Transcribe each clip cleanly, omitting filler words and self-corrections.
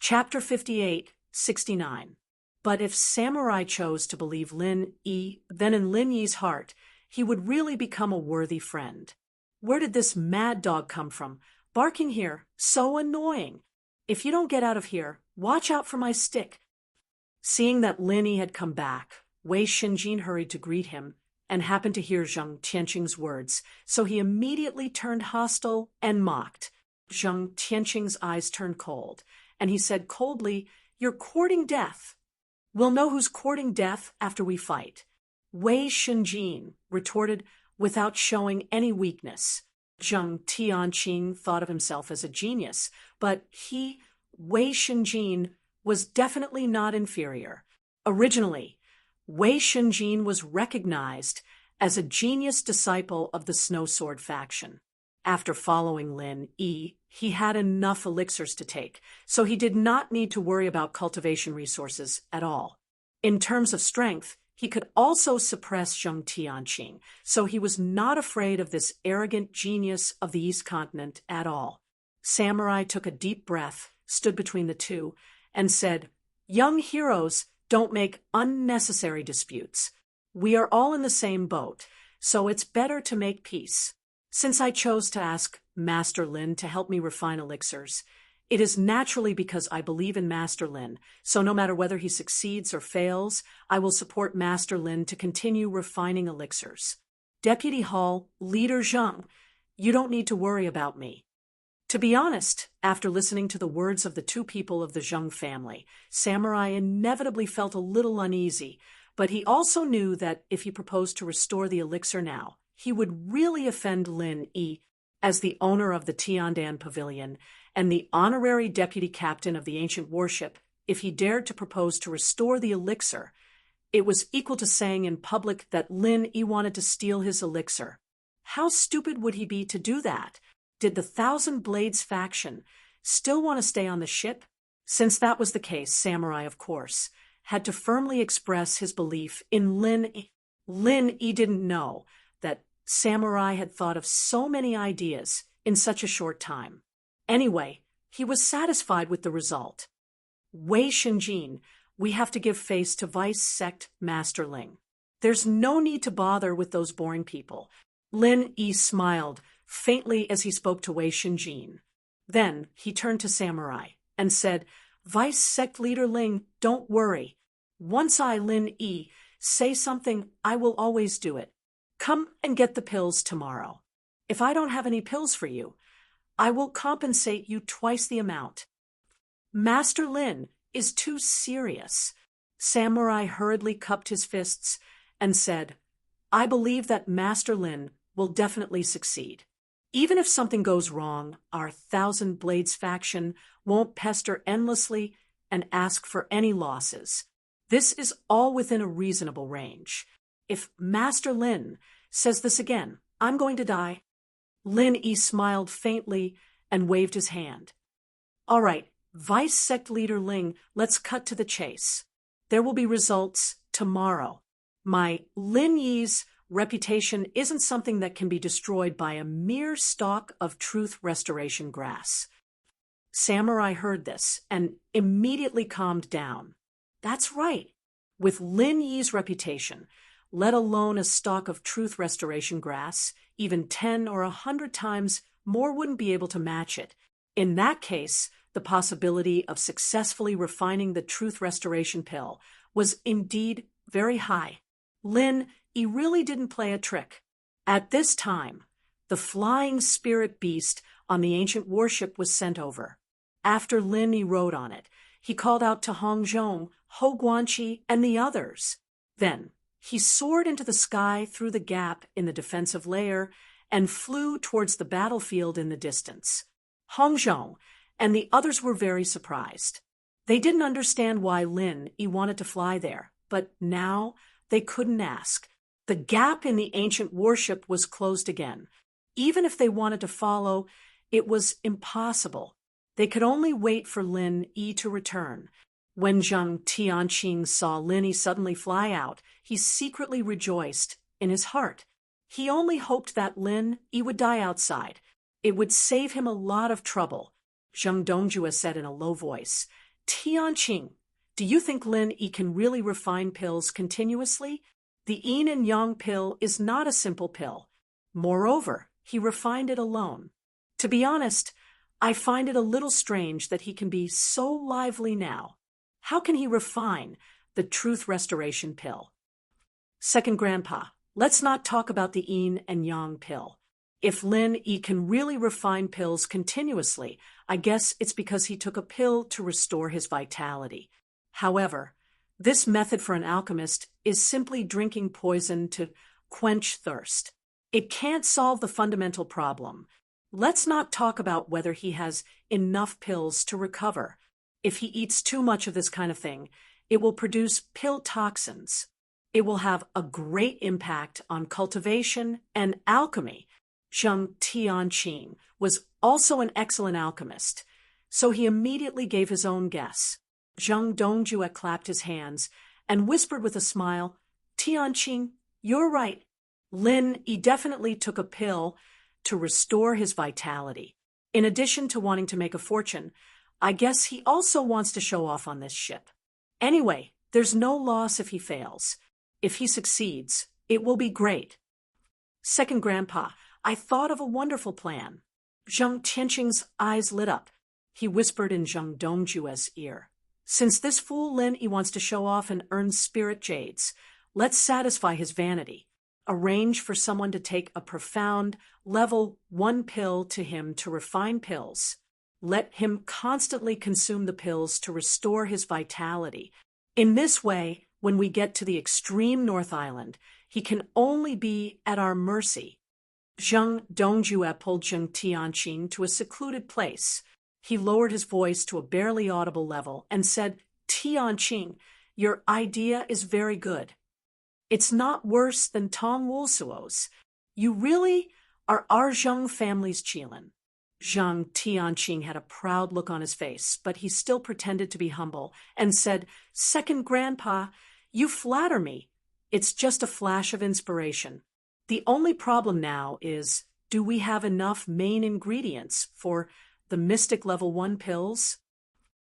Chapter 58:69. But if Samurai chose to believe Lin Yi, then in Lin Yi's heart, he would really become a worthy friend. Where did this mad dog come from? Barking here, so annoying. If you don't get out of here, watch out for my stick. Seeing that Lin Yi had come back, Wei Shinjin hurried to greet him and happened to hear Zhang Tianqing's words, so he immediately turned hostile and mocked. Zhang Tianqing's eyes turned cold, and he said coldly, "You're courting death." "We'll know who's courting death after we fight," Wei Shinjin retorted without showing any weakness. Zhang Tianqing thought of himself as a genius, but he, Wei Shinjin, was definitely not inferior. Originally, Wei Shinjin was recognized as a genius disciple of the Snow Sword faction. After following Lin Yi, he had enough elixirs to take, so he did not need to worry about cultivation resources at all. In terms of strength, he could also suppress Zhang Tianqing, so he was not afraid of this arrogant genius of the East Continent at all. Samurai took a deep breath, stood between the two, and said, "Young heroes don't make unnecessary disputes. We are all in the same boat, so it's better to make peace. Since I chose to ask Master Lin to help me refine elixirs, it is naturally because I believe in Master Lin, so no matter whether he succeeds or fails, I will support Master Lin to continue refining elixirs. Deputy Hall, Leader Zhang, you don't need to worry about me." To be honest, after listening to the words of the two people of the Zhang family, Samurai inevitably felt a little uneasy, but he also knew that if he proposed to restore the elixir now, he would really offend Lin Yi as the owner of the Tiandan Pavilion and the honorary deputy captain of the ancient warship. If he dared to propose to restore the elixir, it was equal to saying in public that Lin Yi wanted to steal his elixir. How stupid would he be to do that? Did the Thousand Blades faction still want to stay on the ship? Since that was the case, Samurai, of course, had to firmly express his belief in Lin Yi. Lin Yi didn't know that Samurai had thought of so many ideas in such a short time. Anyway, he was satisfied with the result. "Wei Shinjin, we have to give face to Vice Sect Master Ling. There's no need to bother with those boring people." Lin Yi smiled faintly as he spoke to Wei Shinjin. Then he turned to Samurai and said, "Vice Sect Leader Ling, don't worry. Once I, Lin Yi, say something, I will always do it. Come and get the pills tomorrow. If I don't have any pills for you, I will compensate you twice the amount." Master Lin is too serious. Samurai hurriedly cupped his fists and said, "I believe that Master Lin will definitely succeed. Even if something goes wrong, our Thousand Blades faction won't pester endlessly and ask for any losses. This is all within a reasonable range. If Master Lin says this again, I'm going to die." Lin Yi smiled faintly and waved his hand. "All right, Vice Sect Leader Ling, let's cut to the chase. There will be results tomorrow. My Lin Yi's reputation isn't something that can be destroyed by a mere stalk of truth restoration grass." Samurai heard this and immediately calmed down. That's right. With Lin Yi's reputation, let alone a stalk of truth restoration grass, even 10 or 100 times more wouldn't be able to match it. In that case, the possibility of successfully refining the truth restoration pill was indeed very high. Lin Yi really didn't play a trick. At this time, the flying spirit beast on the ancient warship was sent over. After Lin Yi rode on it, he called out to Hong Zhong, Ho Guanqi, and the others. Then he soared into the sky through the gap in the defensive layer and flew towards the battlefield in the distance. Hong Zhong and the others were very surprised. They didn't understand why Lin Yi wanted to fly there, but now they couldn't ask. The gap in the ancient warship was closed again. Even if they wanted to follow, it was impossible. They could only wait for Lin Yi to return. When Zhang Tianqing saw Lin Yi suddenly fly out, he secretly rejoiced in his heart. He only hoped that Lin Yi would die outside. It would save him a lot of trouble. Zhang Dongjue said in a low voice, Tianqing, do you think Lin Yi can really refine pills continuously? The yin and yang pill is not a simple pill. Moreover, he refined it alone. To be honest, I find it a little strange that he can be so lively now. How can he refine the truth restoration pill? Second Grandpa, let's not talk about the yin and yang pill. If Lin Yi can really refine pills continuously, I guess it's because he took a pill to restore his vitality. However, this method for an alchemist is simply drinking poison to quench thirst. It can't solve the fundamental problem. Let's not talk about whether he has enough pills to recover. If he eats too much of this kind of thing, it will produce pill toxins. It will have a great impact on cultivation and alchemy. Zheng Tianqing was also an excellent alchemist, so he immediately gave his own guess. Zheng Dongjue clapped his hands and whispered with a smile, Tianqing, you're right. Lin Yi definitely took a pill to restore his vitality. In addition to wanting to make a fortune, I guess he also wants to show off on this ship. Anyway, there's no loss if he fails. If he succeeds, it will be great. Second Grandpa, I thought of a wonderful plan. Zheng Tianqing's eyes lit up. He whispered in Zheng Dongjue's ear. Since this fool Lin Yi wants to show off and earn spirit jades, let's satisfy his vanity. Arrange for someone to take a profound, level 1 pill to him to refine pills. Let him constantly consume the pills to restore his vitality. In this way, when we get to the extreme North Island, he can only be at our mercy. Zheng Dongjue pulled Zheng Tianqing to a secluded place. He lowered his voice to a barely audible level and said, Tianqing, your idea is very good. It's not worse than Tong Wulsuo's. You really are our Zheng family's Qilin. Zheng Tianqing had a proud look on his face, but he still pretended to be humble and said, Second Grandpa, you flatter me. It's just a flash of inspiration. The only problem now is, do we have enough main ingredients for the Mystic Level 1 pills?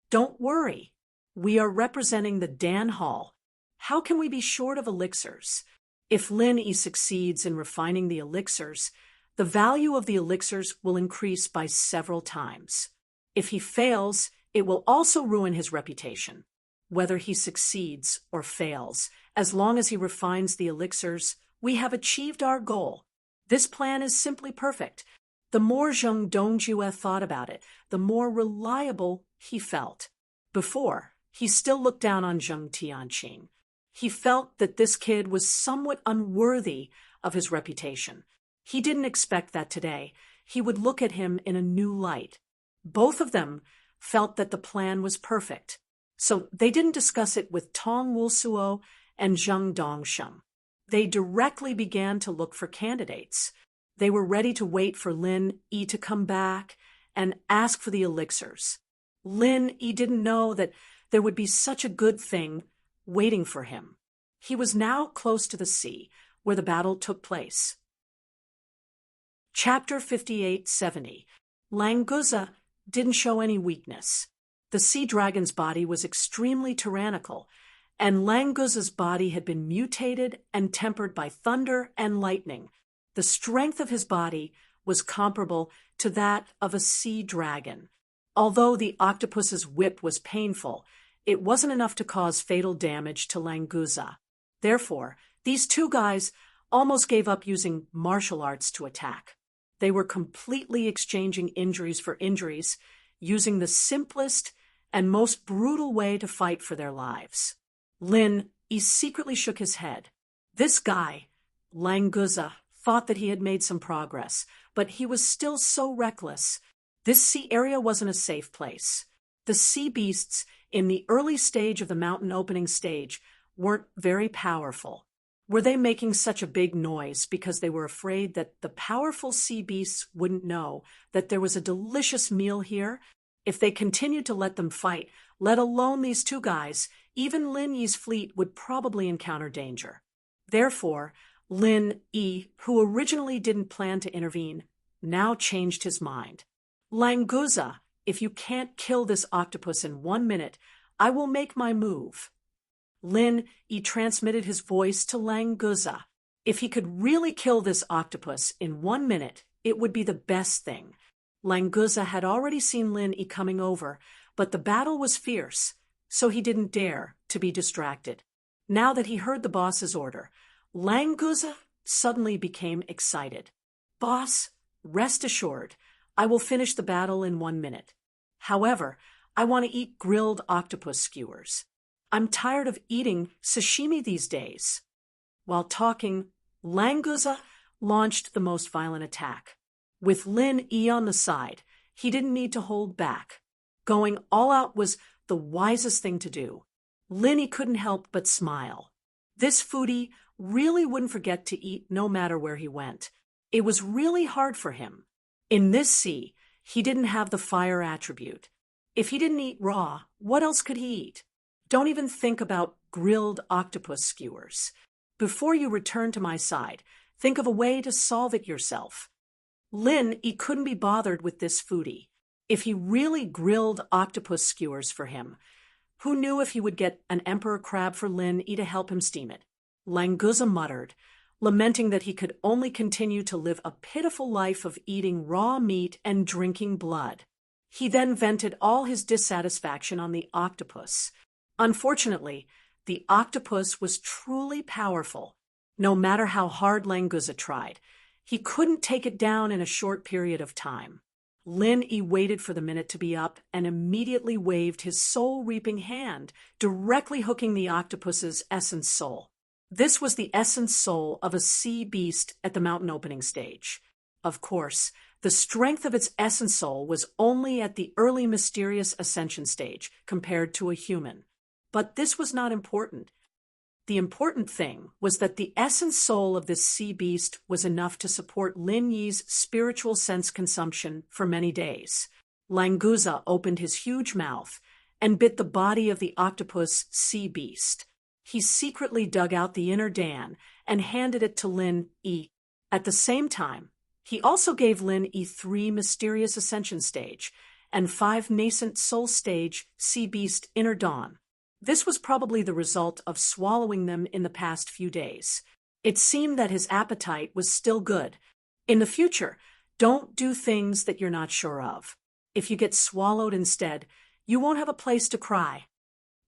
Don't worry. We are representing the Dan Hall. How can we be short of elixirs? If Lin Yi succeeds in refining the elixirs, the value of the elixirs will increase by several times. If he fails, it will also ruin his reputation. Whether he succeeds or fails, as long as he refines the elixirs, we have achieved our goal. This plan is simply perfect. The more Zheng Dongjue thought about it, the more reliable he felt. Before, he still looked down on Zheng Tianqing. He felt that this kid was somewhat unworthy of his reputation. He didn't expect that today he would look at him in a new light. Both of them felt that the plan was perfect, so they didn't discuss it with Tong Wulsuo and Zheng Dongsheng. They directly began to look for candidates. They were ready to wait for Lin Yi to come back and ask for the elixirs. Lin Yi didn't know that there would be such a good thing waiting for him. He was now close to the sea, where the battle took place. Chapter 5870. Languza didn't show any weakness. The sea dragon's body was extremely tyrannical, and Languza's body had been mutated and tempered by thunder and lightning. The strength of his body was comparable to that of a sea dragon. Although the octopus's whip was painful, it wasn't enough to cause fatal damage to Languza. Therefore, these two guys almost gave up using martial arts to attack. They were completely exchanging injuries for injuries, using the simplest and most brutal way to fight for their lives. Lin Yi secretly shook his head. This guy, Languza, thought that he had made some progress, but he was still so reckless. This sea area wasn't a safe place. The sea beasts in the early stage of the mountain opening stage weren't very powerful. Were they making such a big noise because they were afraid that the powerful sea beasts wouldn't know that there was a delicious meal here? If they continued to let them fight, let alone these two guys, even Lin Yi's fleet would probably encounter danger. Therefore, Lin Yi, who originally didn't plan to intervene, now changed his mind. Languza, If you can't kill this octopus in 1 minute, I will make my move. Lin Yi transmitted his voice to Languza. If he could really kill this octopus in 1 minute, it would be the best thing. Languza had already seen Lin Yi coming over, but the battle was fierce, so he didn't dare to be distracted. Now that he heard the boss's order, Languza suddenly became excited. Boss, rest assured, I will finish the battle in 1 minute. However, I want to eat grilled octopus skewers. I'm tired of eating sashimi these days. While talking, Languza launched the most violent attack. With Lin Yi on the side, he didn't need to hold back. Going all out was the wisest thing to do. Lin Yi couldn't help but smile. This foodie really wouldn't forget to eat no matter where he went. It was really hard for him. In this sea, he didn't have the fire attribute. If he didn't eat raw, what else could he eat? Don't even think about grilled octopus skewers. Before you return to my side, think of a way to solve it yourself. Lin Yi couldn't be bothered with this foodie. If he really grilled octopus skewers for him, who knew if he would get an emperor crab for Lin Yi to help him steam it? Languza muttered, lamenting that he could only continue to live a pitiful life of eating raw meat and drinking blood. He then vented all his dissatisfaction on the octopus. Unfortunately, the octopus was truly powerful. No matter how hard Languza tried, he couldn't take it down in a short period of time. Lin Yi waited for the minute to be up and immediately waved his soul-reaping hand, directly hooking the octopus's essence soul. This was the essence soul of a sea beast at the mountain opening stage. Of course, the strength of its essence soul was only at the early mysterious ascension stage compared to a human. But this was not important. The important thing was that the essence soul of this sea beast was enough to support Lin Yi's spiritual sense consumption for many days. Languza opened his huge mouth and bit the body of the octopus sea beast. He secretly dug out the inner Dan and handed it to Lin Yi. At the same time, he also gave Lin Yi 3 mysterious ascension stage and 5 nascent soul stage sea beast inner dawn. This was probably the result of swallowing them in the past few days. It seemed that his appetite was still good. In the future, don't do things that you're not sure of. If you get swallowed instead, you won't have a place to cry.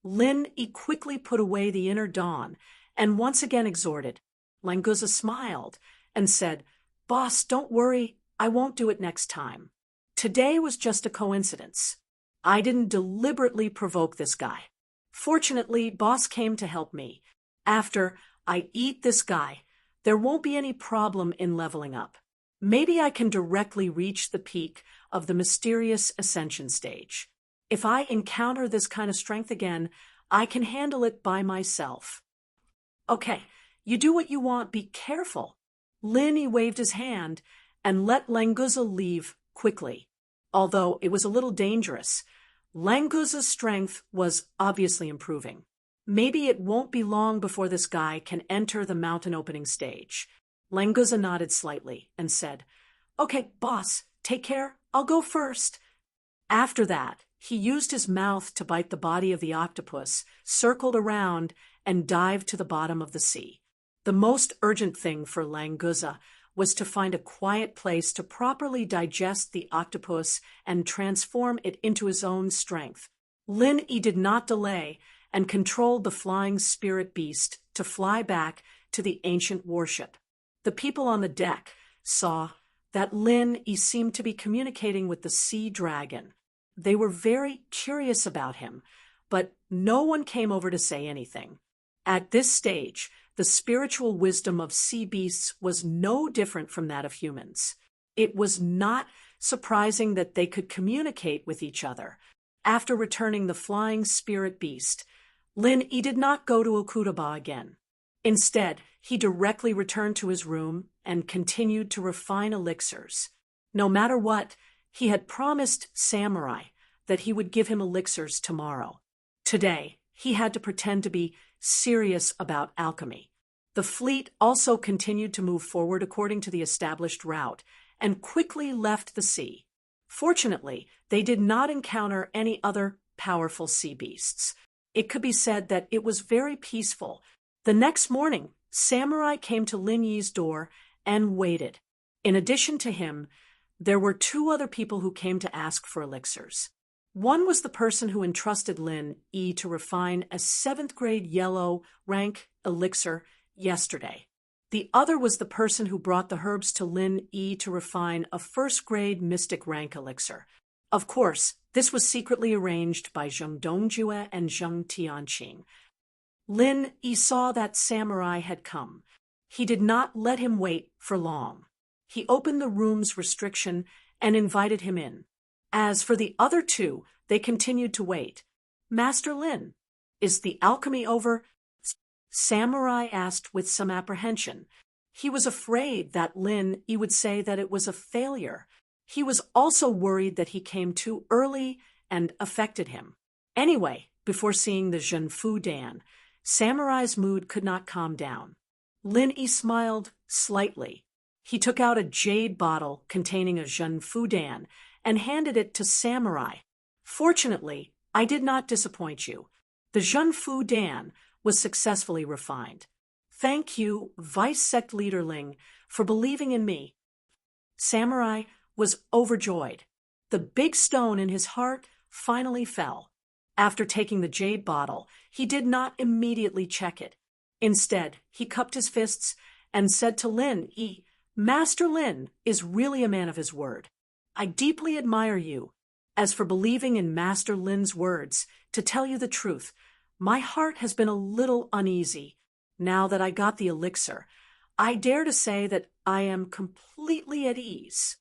Lin Yi quickly put away the inner dawn and once again exhorted. Languza smiled and said, "Boss, don't worry, I won't do it next time. Today was just a coincidence. I didn't deliberately provoke this guy. Fortunately, Boss came to help me. After I eat this guy, there won't be any problem in leveling up. Maybe I can directly reach the peak of the mysterious ascension stage. If I encounter this kind of strength again, I can handle it by myself." "Okay, you do what you want, be careful." Lin Yi waved his hand and let Languza leave quickly. Although it was a little dangerous, Languza's strength was obviously improving. Maybe it won't be long before this guy can enter the mountain opening stage. Languza nodded slightly and said, "Okay, boss, take care, I'll go first." After that, he used his mouth to bite the body of the octopus, circled around, and dived to the bottom of the sea. The most urgent thing for Languza was to find a quiet place to properly digest the octopus and transform it into his own strength. Lin Yi did not delay and controlled the flying spirit beast to fly back to the ancient warship. The people on the deck saw that Lin Yi seemed to be communicating with the sea dragon. They were very curious about him, but no one came over to say anything. At this stage, the spiritual wisdom of sea beasts was no different from that of humans. It was not surprising that they could communicate with each other. After returning the flying spirit beast, Lin Yi did not go to Okutaba again. Instead, he directly returned to his room and continued to refine elixirs. No matter what, he had promised Samurai that he would give him elixirs tomorrow. Today, he had to pretend to be serious about alchemy. The fleet also continued to move forward according to the established route and quickly left the sea. Fortunately, they did not encounter any other powerful sea beasts. It could be said that it was very peaceful. The next morning, Samurai came to Lin Yi's door and waited. In addition to him, there were two other people who came to ask for elixirs. One was the person who entrusted Lin Yi to refine a 7th grade yellow rank elixir yesterday. The other was the person who brought the herbs to Lin Yi to refine a 1st grade mystic rank elixir. Of course, this was secretly arranged by Zheng Dongjue and Zheng Tianqing. Lin Yi saw that Samurai had come. He did not let him wait for long. He opened the room's restriction and invited him in. As for the other two, they continued to wait. Master Lin, is the alchemy over? Samurai asked with some apprehension. He was afraid that Lin Yi would say that it was a failure. He was also worried that he came too early and affected him. Anyway, before seeing the Zhenfu Dan, Samurai's mood could not calm down. Lin Yi smiled slightly. He took out a jade bottle containing a Zhenfu Dan and handed it to Samurai. Fortunately, I did not disappoint you. The Zhenfu Dan was successfully refined. Thank you, Vice Sect Leader Ling, for believing in me. Samurai was overjoyed. The big stone in his heart finally fell. After taking the jade bottle, he did not immediately check it. Instead, he cupped his fists and said to Lin Yi, Master Lin is really a man of his word. I deeply admire you. As for believing in Master Lin's words, to tell you the truth, my heart has been a little uneasy. Now that I got the elixir, I dare to say that I am completely at ease.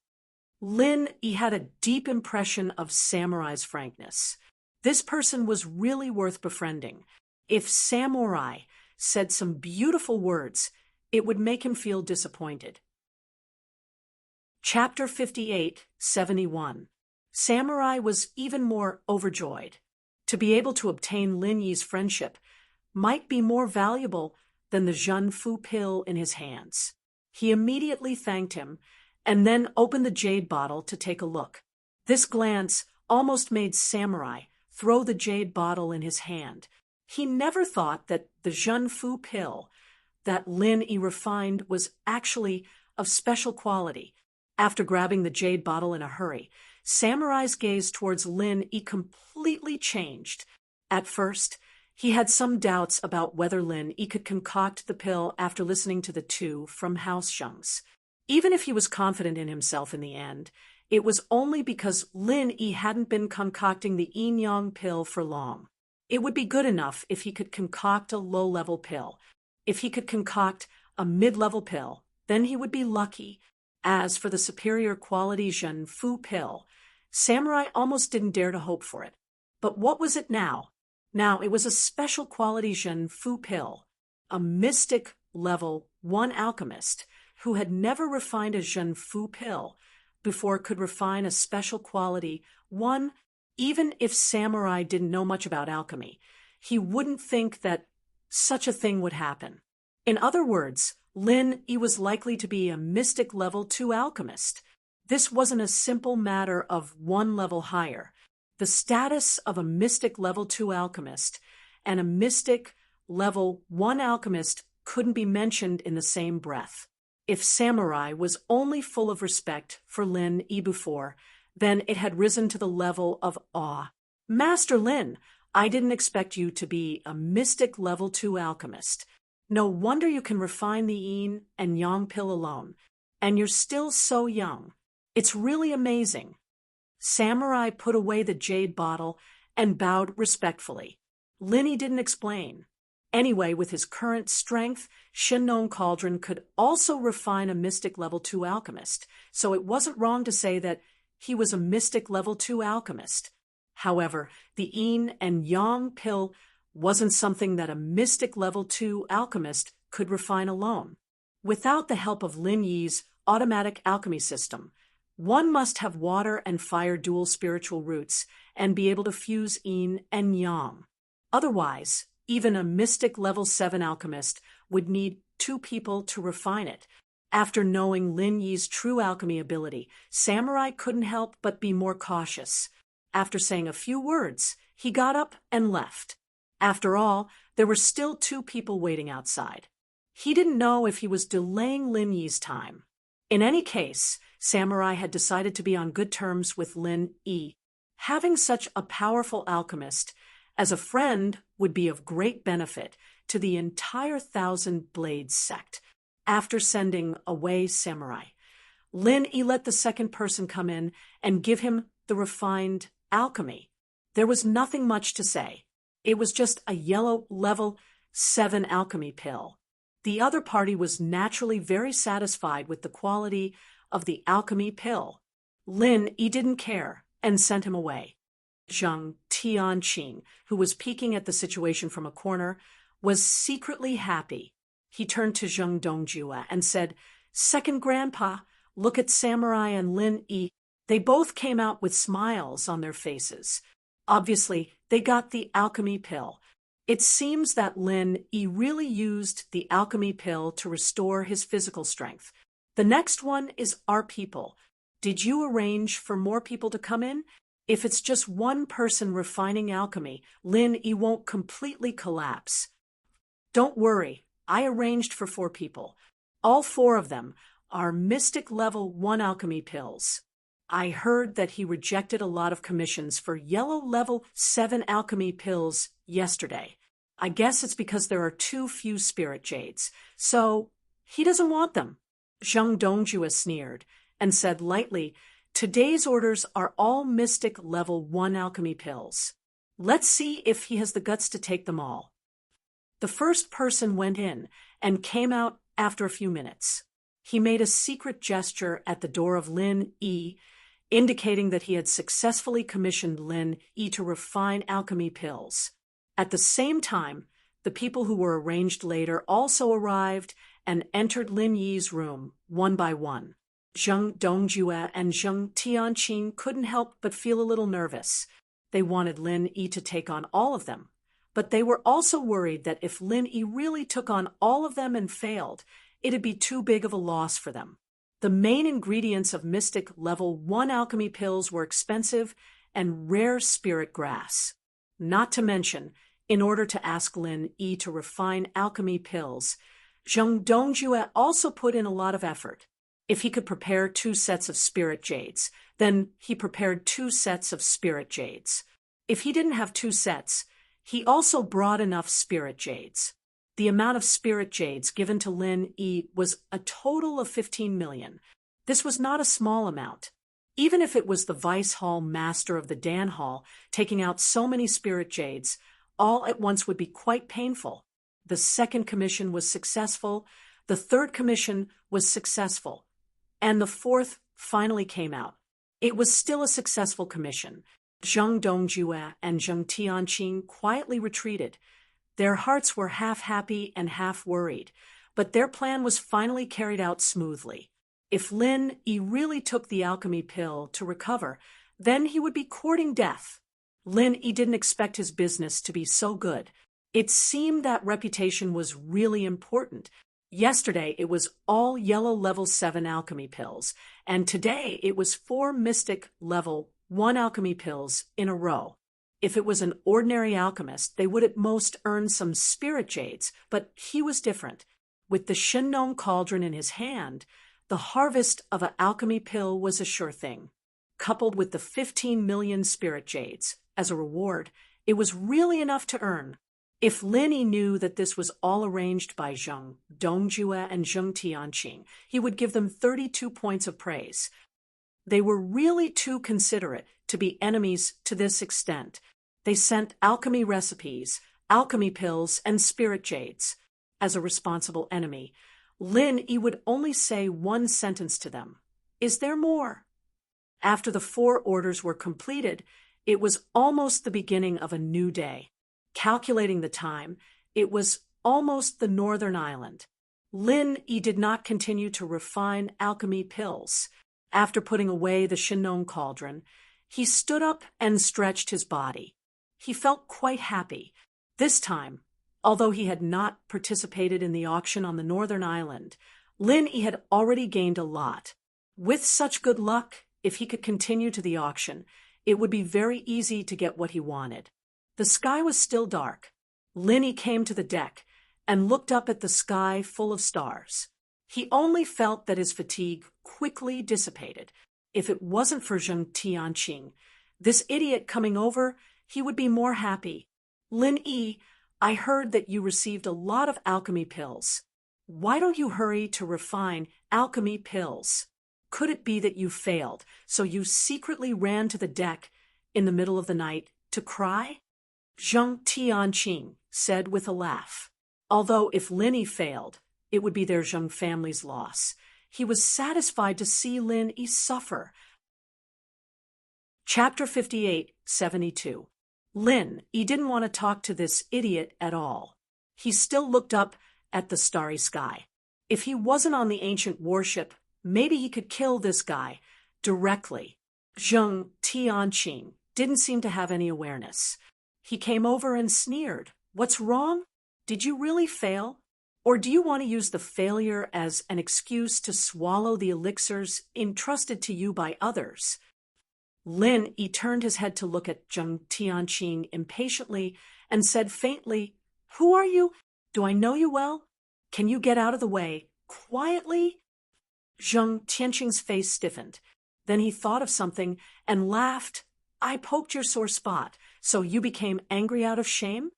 Lin Yi had a deep impression of Samurai's frankness. This person was really worth befriending. If Samurai said some beautiful words, it would make him feel disappointed. Chapter 58-71. Samurai was even more overjoyed. To be able to obtain Lin Yi's friendship might be more valuable than the Zhenfu pill in his hands. He immediately thanked him and then opened the jade bottle to take a look. This glance almost made Samurai throw the jade bottle in his hand. He never thought that the Zhenfu pill that Lin Yi refined was actually of special quality. After grabbing the jade bottle in a hurry, Samurai's gaze towards Lin Yi completely changed. At first, he had some doubts about whether Lin Yi could concoct the pill after listening to the two from House Sheng's. Even if he was confident in himself in the end, it was only because Lin Yi hadn't been concocting the yin-yang pill for long. It would be good enough if he could concoct a low-level pill. If he could concoct a mid-level pill, then he would be lucky. As for the superior quality Zhenfu pill, Samurai almost didn't dare to hope for it. But what was it now? Now it was a special quality Zhenfu pill. A mystic level 1 alchemist who had never refined a Zhenfu pill before could refine a special quality 1. Even if Samurai didn't know much about alchemy, he wouldn't think that such a thing would happen. In other words, Lin Yi was likely to be a mystic level 2 alchemist. This wasn't a simple matter of one level higher. The status of a mystic level 2 alchemist and a mystic level 1 alchemist couldn't be mentioned in the same breath. If Samurai was only full of respect for Lin Yi before, then it had risen to the level of awe. Master Lin, I didn't expect you to be a mystic level 2 alchemist. No wonder you can refine the yin and yang pill alone, and you're still so young. It's really amazing. Samurai put away the jade bottle and bowed respectfully. Lin Yi didn't explain. Anyway, with his current strength, Shinnon Cauldron could also refine a mystic level 2 alchemist, so it wasn't wrong to say that he was a mystic level 2 alchemist. However, the yin and yang pill wasn't something that a mystic level 2 alchemist could refine alone. Without the help of Lin Yi's automatic alchemy system, one must have water and fire dual spiritual roots and be able to fuse yin and yang. Otherwise, even a mystic level 7 alchemist would need 2 people to refine it. After knowing Lin Yi's true alchemy ability, Samurai couldn't help but be more cautious. After saying a few words, he got up and left. After all, there were still 2 people waiting outside. He didn't know if he was delaying Lin Yi's time. In any case, Samurai had decided to be on good terms with Lin Yi. Having such a powerful alchemist as a friend would be of great benefit to the entire Thousand Blades sect. After sending away Samurai, Lin Yi let the second person come in and give him the refined alchemy. There was nothing much to say. It was just a yellow level 7 alchemy pill. The other party was naturally very satisfied with the quality of the alchemy pill. Lin Yi didn't care and sent him away. Zhang Tianqing, who was peeking at the situation from a corner, was secretly happy. He turned to Zheng Dongjue and said, "Second Grandpa, look at Samurai and Lin Yi. They both came out with smiles on their faces. Obviously, they got the alchemy pill. It seems that Lin Yi really used the alchemy pill to restore his physical strength. The next one is our people. Did you arrange for more people to come in? If it's just one person refining alchemy, Lin Yi won't completely collapse. Don't worry, I arranged for 4 people. All 4 of them are Mystic Level 1 alchemy pills. I heard that he rejected a lot of commissions for Yellow Level 7 alchemy pills yesterday. I guess it's because there are too few spirit jades, so he doesn't want them." Zheng Dongjue sneered and said lightly, "Today's orders are all Mystic Level 1 alchemy pills. Let's see if he has the guts to take them all." The first person went in and came out after a few minutes. He made a secret gesture at the door of Lin Yi, indicating that he had successfully commissioned Lin Yi to refine alchemy pills. At the same time, the people who were arranged later also arrived and entered Lin Yi's room, one by one. Zheng Dongjue and Zheng Tianqing couldn't help but feel a little nervous. They wanted Lin Yi to take on all of them, but they were also worried that if Lin Yi really took on all of them and failed, it'd be too big of a loss for them. The main ingredients of Mystic Level 1 alchemy pills were expensive and rare spirit grass. Not to mention, in order to ask Lin Yi to refine alchemy pills, Zheng Dongjue also put in a lot of effort. If he could prepare 2 sets of spirit jades, then he prepared 2 sets of spirit jades. If he didn't have 2 sets, he also brought enough spirit jades. The amount of spirit jades given to Lin Yi was a total of 15 million. This was not a small amount. Even if it was the Vice Hall Master of the Dan Hall taking out so many spirit jades, all at once would be quite painful. The second commission was successful, the third commission was successful, and the fourth finally came out. It was still a successful commission. Zheng Dongjue and Zheng Tianqing quietly retreated. Their hearts were half happy and half worried, but their plan was finally carried out smoothly. If Lin Yi really took the alchemy pill to recover, then he would be courting death. Lin Yi didn't expect his business to be so good. It seemed that reputation was really important. Yesterday it was all Yellow Level 7 alchemy pills, and today it was 4 Mystic Level 1 alchemy pills in a row. If it was an ordinary alchemist, they would at most earn some spirit jades, but he was different. With the Shinnon cauldron in his hand, the harvest of an alchemy pill was a sure thing. Coupled with the 15 million spirit jades, as a reward, it was really enough to earn. If Lin Yi knew that this was all arranged by Zheng Dongjue and Zheng Tianqing, he would give them 32 points of praise. They were really too considerate to be enemies to this extent. They sent alchemy recipes, alchemy pills, and spirit jades. As a responsible enemy, Lin Yi would only say one sentence to them. "Is there more?" After the 4 orders were completed, it was almost the beginning of a new day. Calculating the time, it was almost the Northern Island. Lin Yi did not continue to refine alchemy pills. After putting away the Shinnon cauldron, he stood up and stretched his body. He felt quite happy. This time, although he had not participated in the auction on the Northern Island, Lin Yi had already gained a lot. With such good luck, if he could continue to the auction, it would be very easy to get what he wanted. The sky was still dark. Lin Yi came to the deck and looked up at the sky full of stars. He only felt that his fatigue quickly dissipated. If it wasn't for Zheng Tianqing, this idiot coming over, he would be more happy. Lin Yi, I heard that you received a lot of alchemy pills. Why don't you hurry to refine alchemy pills? Could it be that you failed, so you secretly ran to the deck in the middle of the night to cry? Zheng Tianqing said with a laugh. Although if Lin Yi failed, it would be their Zheng family's loss. He was satisfied to see Lin Yi suffer. Chapter 58:72. Lin Yi didn't want to talk to this idiot at all. He still looked up at the starry sky. If he wasn't on the ancient warship, maybe he could kill this guy directly. Zheng Tianqing didn't seem to have any awareness. He came over and sneered. What's wrong? Did you really fail? Or do you want to use the failure as an excuse to swallow the elixirs entrusted to you by others? Lin Yi turned his head to look at Zheng Tianqing impatiently and said faintly, Who are you? Do I know you well? Can you get out of the way, quietly? Zheng Tianqing's face stiffened. Then he thought of something and laughed. I poked your sore spot, so you became angry out of shame?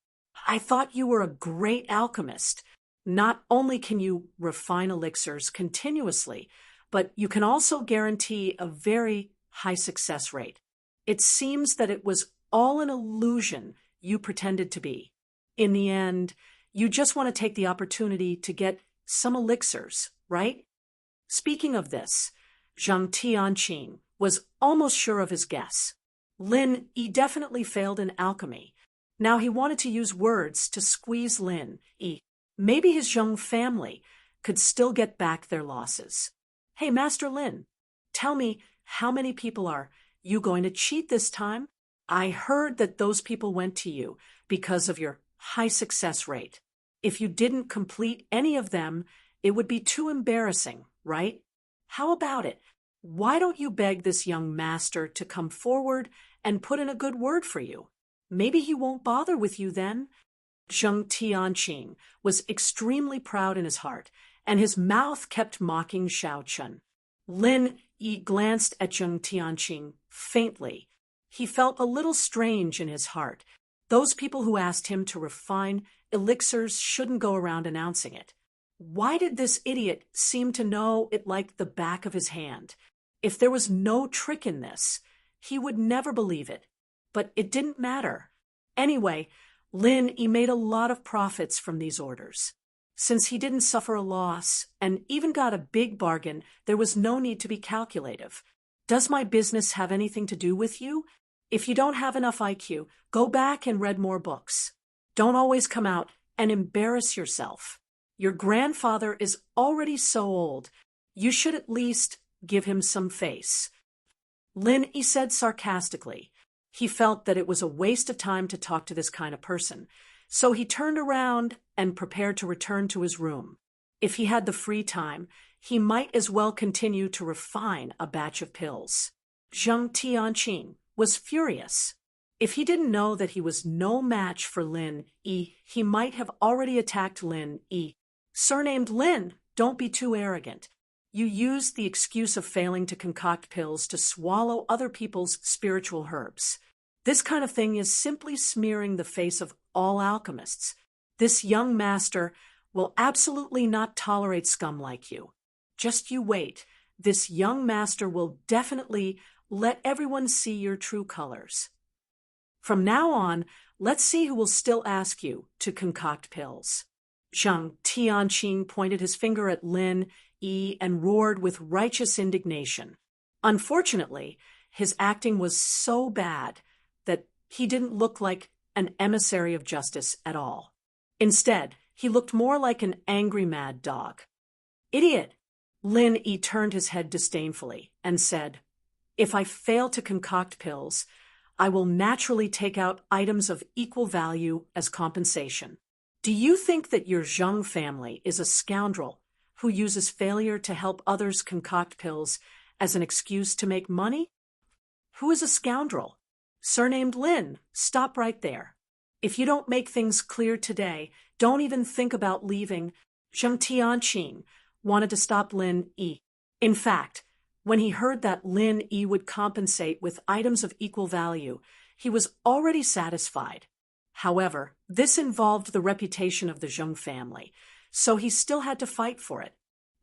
I thought you were a great alchemist. Not only can you refine elixirs continuously, but you can also guarantee a very high success rate. It seems that it was all an illusion you pretended to be. In the end, you just want to take the opportunity to get some elixirs, right? Speaking of this, Zheng Tianqing was almost sure of his guess. Lin Yi definitely failed in alchemy. Now he wanted to use words to squeeze Lin Yi. Maybe his Zheng family could still get back their losses. Hey, Master Lin, tell me, how many people are you going to cheat this time? I heard that those people went to you because of your high success rate. If you didn't complete any of them, it would be too embarrassing, right? How about it? Why don't you beg this young master to come forward and put in a good word for you? Maybe he won't bother with you then. Zheng Tianqing was extremely proud in his heart, and his mouth kept mocking Xiao Chun. Lin Yi glanced at Zheng Tianqing faintly. He felt a little strange in his heart. Those people who asked him to refine elixirs shouldn't go around announcing it. Why did this idiot seem to know it like the back of his hand? If there was no trick in this, he would never believe it. But it didn't matter. Anyway, Lin Yi made a lot of profits from these orders. Since he didn't suffer a loss and even got a big bargain, there was no need to be calculative. Does my business have anything to do with you? If you don't have enough IQ, go back and read more books. Don't always come out and embarrass yourself. Your grandfather is already so old. You should at least give him some face. Lin Yi said sarcastically. He felt that it was a waste of time to talk to this kind of person, so he turned around and prepared to return to his room. If he had the free time, he might as well continue to refine a batch of pills. Zheng Tianqing was furious. If he didn't know that he was no match for Lin Yi, he might have already attacked Lin Yi. Surnamed Lin, don't be too arrogant. You used the excuse of failing to concoct pills to swallow other people's spiritual herbs. This kind of thing is simply smearing the face of all alchemists. This young master will absolutely not tolerate scum like you. Just you wait. This young master will definitely let everyone see your true colors. From now on, let's see who will still ask you to concoct pills. Zheng Tianqing pointed his finger at Lin Yi and roared with righteous indignation. Unfortunately, his acting was so bad that he didn't look like an emissary of justice at all. Instead, he looked more like an angry mad dog. Idiot! Lin Yi turned his head disdainfully and said, If I fail to concoct pills, I will naturally take out items of equal value as compensation. Do you think that your Zheng family is a scoundrel who uses failure to help others concoct pills as an excuse to make money? Who is a scoundrel? Surnamed Lin. Stop right there. If you don't make things clear today, don't even think about leaving. Zheng Tianqing wanted to stop Lin Yi. In fact, when he heard that Lin Yi would compensate with items of equal value, he was already satisfied. However, this involved the reputation of the Zheng family, so he still had to fight for it.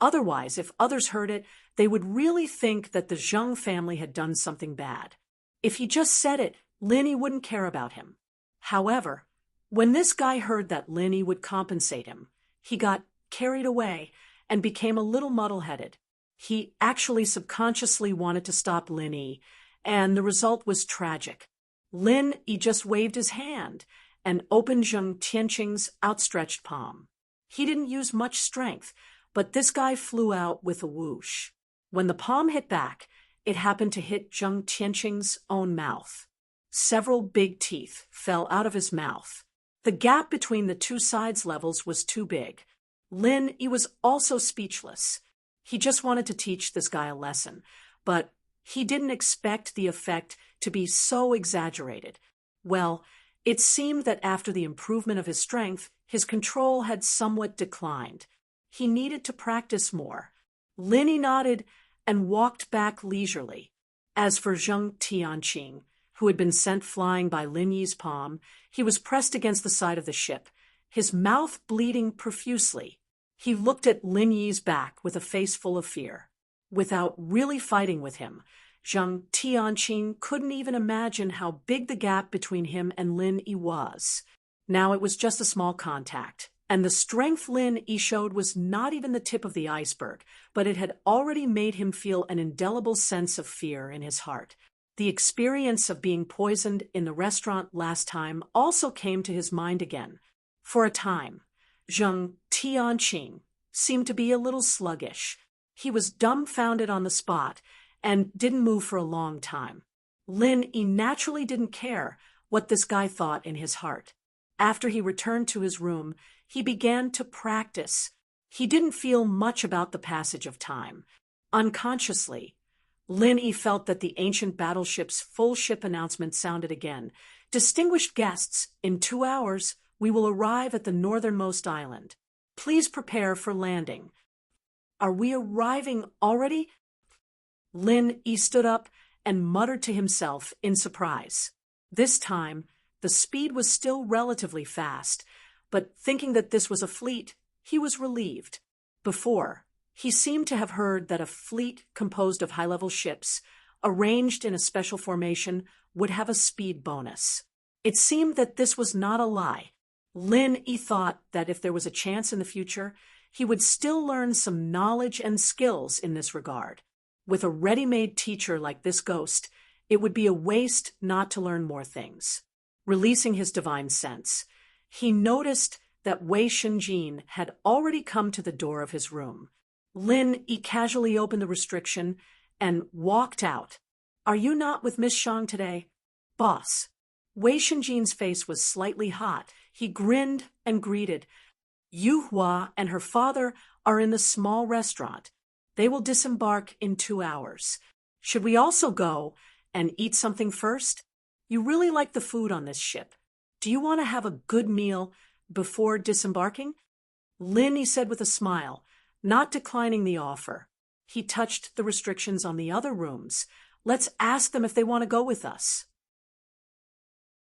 Otherwise, if others heard it, they would really think that the Zheng family had done something bad. If he just said it, Lin Yi wouldn't care about him. However, when this guy heard that Lin Yi would compensate him, he got carried away and became a little muddle-headed. He actually subconsciously wanted to stop Lin Yi, and the result was tragic. Lin Yi just waved his hand and opened Zheng Tianqing's outstretched palm. He didn't use much strength, but this guy flew out with a whoosh. When the palm hit back, it happened to hit Zheng Tianqing's own mouth. Several big teeth fell out of his mouth. The gap between the two sides levels was too big. Lin Yi was also speechless. He just wanted to teach this guy a lesson, but he didn't expect the effect to be so exaggerated. Well, it seemed that after the improvement of his strength, his control had somewhat declined. He needed to practice more. Lin Yi nodded and walked back leisurely. As for Zheng Tianqing, who had been sent flying by Lin Yi's palm, he was pressed against the side of the ship, his mouth bleeding profusely. He looked at Lin Yi's back with a face full of fear. Without really fighting with him, Zheng Tianqing couldn't even imagine how big the gap between him and Lin Yi was. Now it was just a small contact, and the strength Lin Yi showed was not even the tip of the iceberg, but it had already made him feel an indelible sense of fear in his heart. The experience of being poisoned in the restaurant last time also came to his mind again. For a time, Zheng Tianqing seemed to be a little sluggish. He was dumbfounded on the spot and didn't move for a long time. Lin Yi naturally didn't care what this guy thought in his heart. After he returned to his room, he began to practice. He didn't feel much about the passage of time. Unconsciously, Lin Yi felt that the ancient battleship's full ship announcement sounded again. Distinguished guests, in 2 hours, we will arrive at the northernmost island. Please prepare for landing. Are we arriving already? Lin Yi stood up and muttered to himself in surprise. This time, the speed was still relatively fast, but thinking that this was a fleet, he was relieved. Before, he seemed to have heard that a fleet composed of high-level ships, arranged in a special formation, would have a speed bonus. It seemed that this was not a lie. Lin Yi thought that if there was a chance in the future, he would still learn some knowledge and skills in this regard. With a ready-made teacher like this ghost, it would be a waste not to learn more things. Releasing his divine sense, he noticed that Wei Shenjin had already come to the door of his room. Lin Yi casually opened the restriction and walked out. Are you not with Miss Shang today? Boss. Wei Shenjin's face was slightly hot. He grinned and greeted. Yu Hua and her father are in the small restaurant. They will disembark in 2 hours. Should we also go and eat something first? You really like the food on this ship. Do you want to have a good meal before disembarking? Lin Yi said with a smile, not declining the offer. He touched the restrictions on the other rooms. Let's ask them if they want to go with us.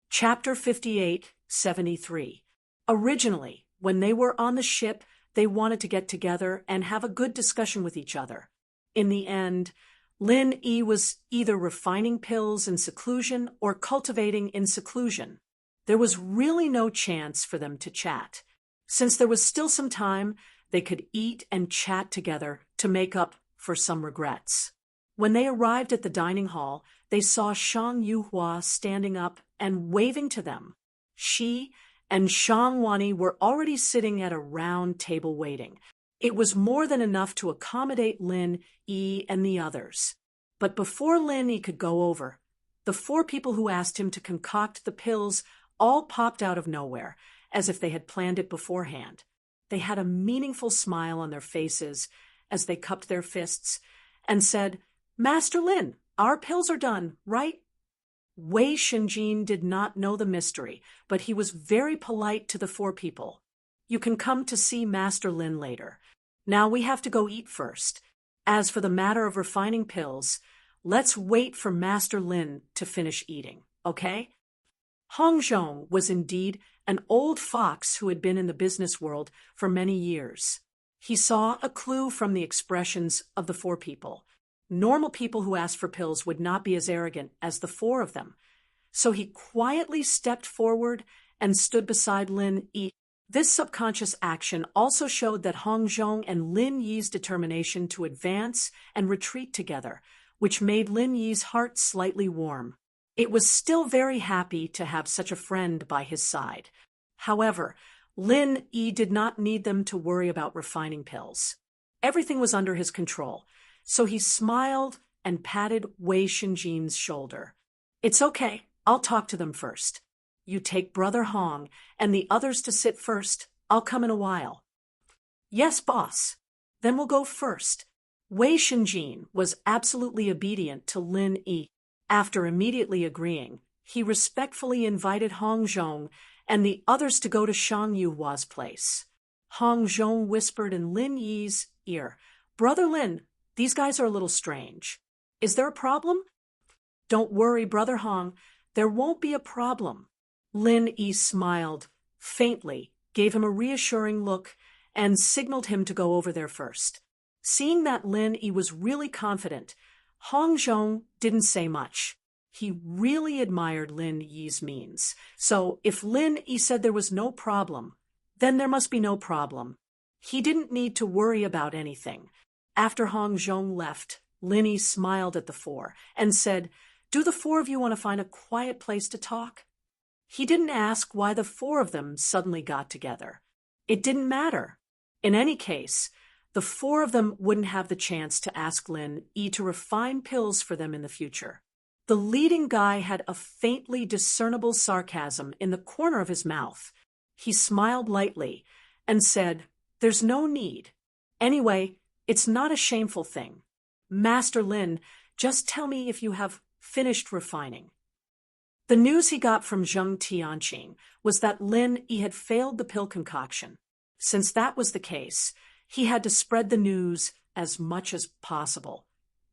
Chapter 58-73. Originally, when they were on the ship, they wanted to get together and have a good discussion with each other. In the end, Lin Yi was either refining pills in seclusion or cultivating in seclusion. There was really no chance for them to chat. Since there was still some time, they could eat and chat together to make up for some regrets. When they arrived at the dining hall, they saw Shang Yuhua standing up and waving to them. She and Shang Wani were already sitting at a round table waiting. It was more than enough to accommodate Lin Yi and the others. But before Lin Yi could go over, the 4 people who asked him to concoct the pills all popped out of nowhere, as if they had planned it beforehand. They had a meaningful smile on their faces as they cupped their fists and said, "Master Lin, our pills are done, right?" Wei Shenjin did not know the mystery, but he was very polite to the four people. "You can come to see Master Lin later. Now we have to go eat first. As for the matter of refining pills, let's wait for Master Lin to finish eating, okay?" Hong Zhong was indeed an old fox who had been in the business world for many years. He saw a clue from the expressions of the four people. Normal people who asked for pills would not be as arrogant as the four of them. So he quietly stepped forward and stood beside Lin Yi. This subconscious action also showed that Hong Zhong and Lin Yi's determination to advance and retreat together, which made Lin Yi's heart slightly warm. It was still very happy to have such a friend by his side. However, Lin Yi did not need them to worry about refining pills. Everything was under his control, so he smiled and patted Wei Shenjin's shoulder. "It's okay, I'll talk to them first. You take Brother Hong and the others to sit first. I'll come in a while." "Yes, boss. Then we'll go first." Wei Shenjin was absolutely obedient to Lin Yi. After immediately agreeing, he respectfully invited Hong Zhong and the others to go to Shang Yuhua's place. Hong Zhong whispered in Lin Yi's ear, "Brother Lin, these guys are a little strange. Is there a problem?" "Don't worry, Brother Hong, there won't be a problem." Lin Yi smiled faintly, gave him a reassuring look, and signaled him to go over there first. Seeing that Lin Yi was really confident, Hong Zhong didn't say much. He really admired Lin Yi's means. So if Lin Yi said there was no problem, then there must be no problem. He didn't need to worry about anything. After Hong Zhong left, Lin Yi smiled at the four and said, "Do the four of you want to find a quiet place to talk?" He didn't ask why the four of them suddenly got together. It didn't matter. In any case, the four of them wouldn't have the chance to ask Lin Yi to refine pills for them in the future. The leading guy had a faintly discernible sarcasm in the corner of his mouth. He smiled lightly and said, "There's no need. Anyway, it's not a shameful thing. Master Lin, just tell me if you have finished refining." The news he got from Zheng Tianqing was that Lin Yi had failed the pill concoction. Since that was the case, he had to spread the news as much as possible.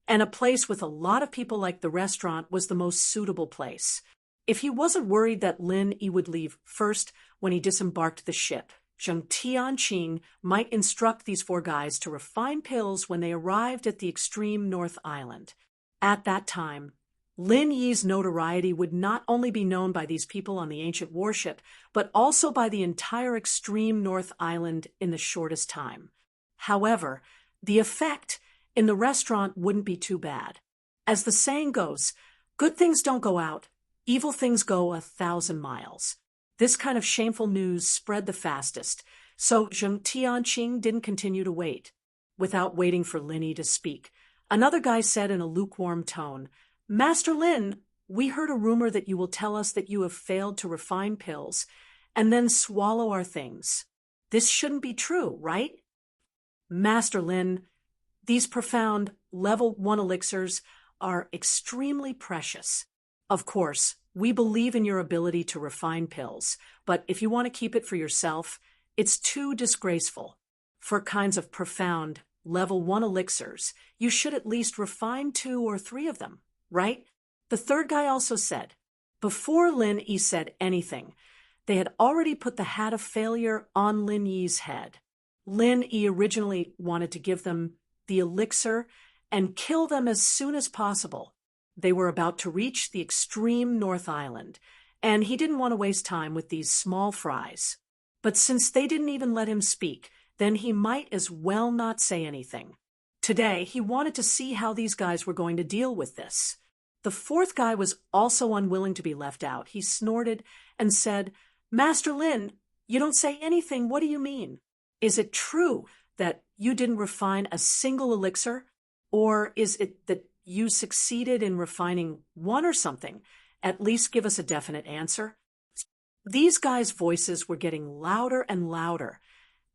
And a place with a lot of people like the restaurant was the most suitable place. If he wasn't worried that Lin Yi would leave first when he disembarked the ship, Zheng Tianqing might instruct these four guys to refine pills when they arrived at the extreme North Island. At that time, Lin Yi's notoriety would not only be known by these people on the ancient warship, but also by the entire extreme North Island in the shortest time. However, the effect in the restaurant wouldn't be too bad. As the saying goes, good things don't go out, evil things go 1,000 miles. This kind of shameful news spread the fastest, so Zheng Tianqing didn't continue to wait. Without waiting for Lin Yi to speak, another guy said in a lukewarm tone, "Master Lin, we heard a rumor that you will tell us that you have failed to refine pills and then swallow our things. This shouldn't be true, right?" "Master Lin, these profound level 1 elixirs are extremely precious. Of course, we believe in your ability to refine pills, but if you want to keep it for yourself, it's too disgraceful. For kinds of profound level 1 elixirs, you should at least refine 2 or 3 of them, right?" The third guy also said. Before Lin Yi said anything, they had already put the hat of failure on Lin Yi's head. Lin Yi originally wanted to give them the elixir and kill them as soon as possible. They were about to reach the extreme North Island, and he didn't want to waste time with these small fries. But since they didn't even let him speak, then he might as well not say anything. Today, he wanted to see how these guys were going to deal with this. The fourth guy was also unwilling to be left out. He snorted and said, "Master Lin, you don't say anything. What do you mean? Is it true that you didn't refine a single elixir? Or is it that you succeeded in refining 1 or something? At least give us a definite answer." These guys' voices were getting louder and louder,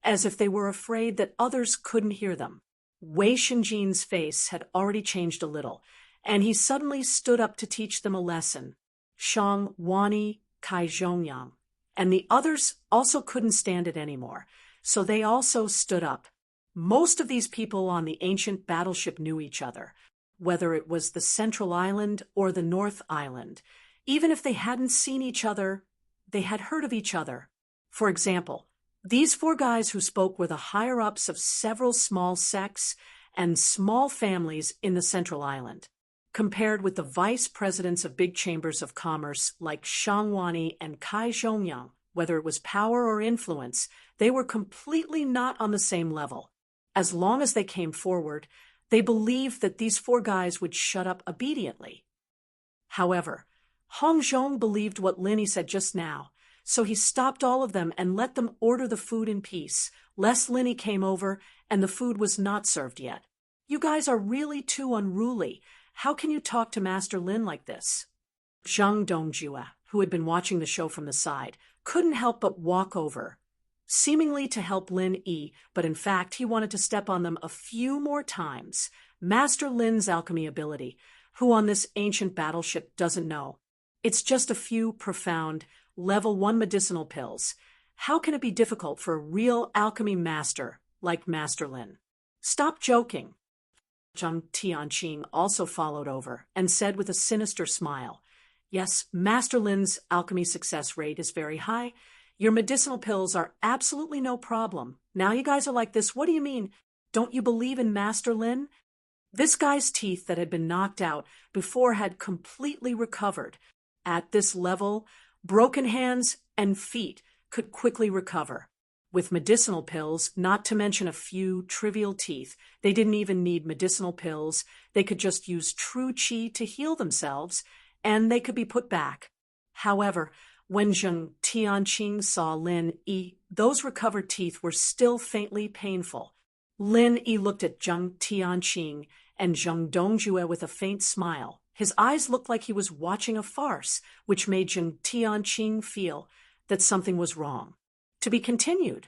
as if they were afraid that others couldn't hear them. Wei Shenjin's face had already changed a little, and he suddenly stood up to teach them a lesson. Shang Wani Kai Zhongyang. And the others also couldn't stand it anymore, so they also stood up. Most of these people on the ancient battleship knew each other, whether it was the Central Island or the North Island. Even if they hadn't seen each other, they had heard of each other. For example, these 4 guys who spoke were the higher-ups of several small sects and small families in the Central Island. Compared with the vice presidents of big chambers of commerce like Shang Wani and Kai Zhongyang, whether it was power or influence, they were completely not on the same level. As long as they came forward, they believed that these 4 guys would shut up obediently. However, Hong Zhong believed what Linny said just now, so he stopped all of them and let them order the food in peace, lest Linny came over and the food was not served yet. You guys are really too unruly. How can you talk to Master Lin like this? Zhang Dongjue, who had been watching the show from the side, couldn't help but walk over, seemingly to help Lin Yi, but in fact he wanted to step on them a few more times. Master Lin's alchemy ability, who on this ancient battleship doesn't know. It's just a few profound, level 1 medicinal pills. How can it be difficult for a real alchemy master like Master Lin? Stop joking. Zhang Tianqing also followed over and said with a sinister smile, "Yes, Master Lin's alchemy success rate is very high. Your medicinal pills are absolutely no problem. Now you guys are like this. What do you mean? Don't you believe in Master Lin?" This guy's teeth that had been knocked out before had completely recovered. At this level, broken hands and feet could quickly recover. With medicinal pills, not to mention a few trivial teeth, they didn't even need medicinal pills. They could just use true qi to heal themselves, and they could be put back. However, when Zhang Tianqing saw Lin Yi, those recovered teeth were still faintly painful. Lin Yi looked at Zhang Tianqing and Zhang Dongjue with a faint smile. His eyes looked like he was watching a farce, which made Zhang Tianqing feel that something was wrong. To be continued.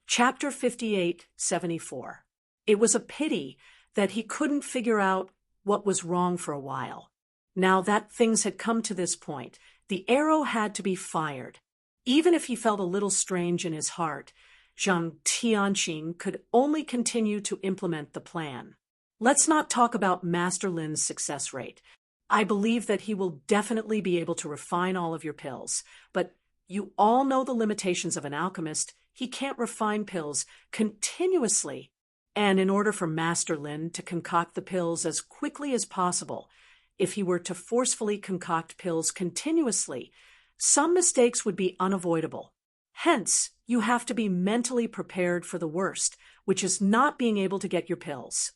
Chapter 58-74. It was a pity that he couldn't figure out what was wrong for a while. Now that things had come to this point, the arrow had to be fired. Even if he felt a little strange in his heart, Zhang Tianqing could only continue to implement the plan. Let's not talk about Master Lin's success rate. I believe that he will definitely be able to refine all of your pills, but you all know the limitations of an alchemist. He can't refine pills continuously. And in order for Master Lin to concoct the pills as quickly as possible, if he were to forcefully concoct pills continuously, some mistakes would be unavoidable. Hence, you have to be mentally prepared for the worst, which is not being able to get your pills.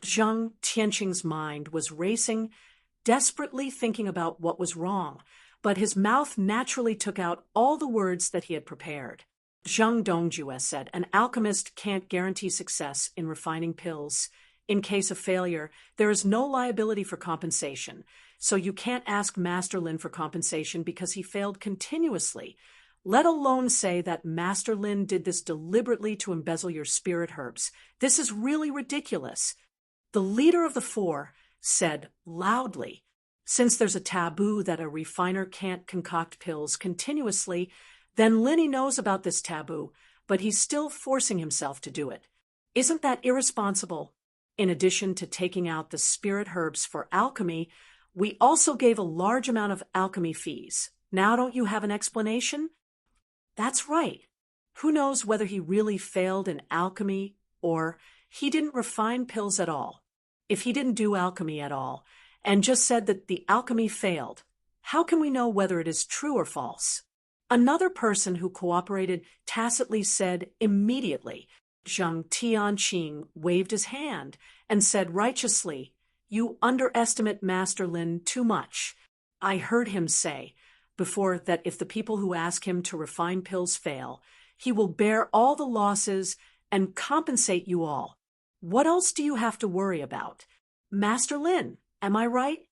Zhang Tianqing's mind was racing, desperately thinking about what was wrong, but his mouth naturally took out all the words that he had prepared. Zhang Dongjue said, "An alchemist can't guarantee success in refining pills. In case of failure, there is no liability for compensation, so you can't ask Master Lin for compensation because he failed continuously, let alone say that Master Lin did this deliberately to embezzle your spirit herbs. This is really ridiculous." The leader of the 4 said loudly, "Since there's a taboo that a refiner can't concoct pills continuously, then Linny knows about this taboo, but he's still forcing himself to do it. Isn't that irresponsible? In addition to taking out the spirit herbs for alchemy, we also gave a large amount of alchemy fees. Now don't you have an explanation?" That's right. Who knows whether he really failed in alchemy or he didn't refine pills at all? If he didn't do alchemy at all and just said that the alchemy failed, how can we know whether it is true or false? Another person who cooperated tacitly said immediately. Zhang Tianqing waved his hand and said righteously, "You underestimate Master Lin too much. I heard him say before that if the people who ask him to refine pills fail, he will bear all the losses and compensate you all. What else do you have to worry about? Master Lin, am I right?"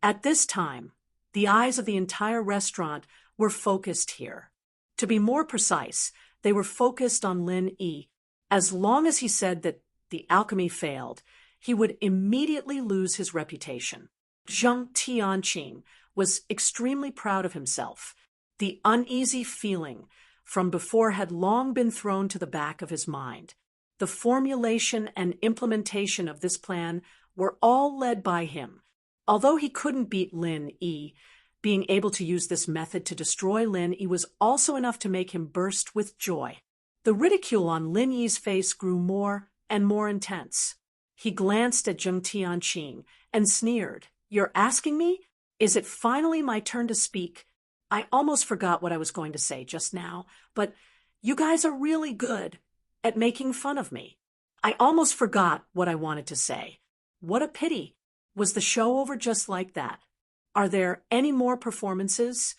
At this time, the eyes of the entire restaurant were focused here. To be more precise, They were focused on Lin Yi. As long as he said that the alchemy failed, he would immediately lose his reputation. Zheng Tianqing was extremely proud of himself. The uneasy feeling from before had long been thrown to the back of his mind. The formulation and implementation of this plan were all led by him. Although he couldn't beat Lin Yi, being able to use this method to destroy Lin Yi was also enough to make him burst with joy. The ridicule on Lin Yi's face grew more and more intense. He glanced at Zheng Tianqing and sneered. "You're asking me? Is it finally my turn to speak? I almost forgot what I was going to say just now, but you guys are really good at making fun of me. I almost forgot what I wanted to say. What a pity. Was the show over just like that? Are there any more performances?"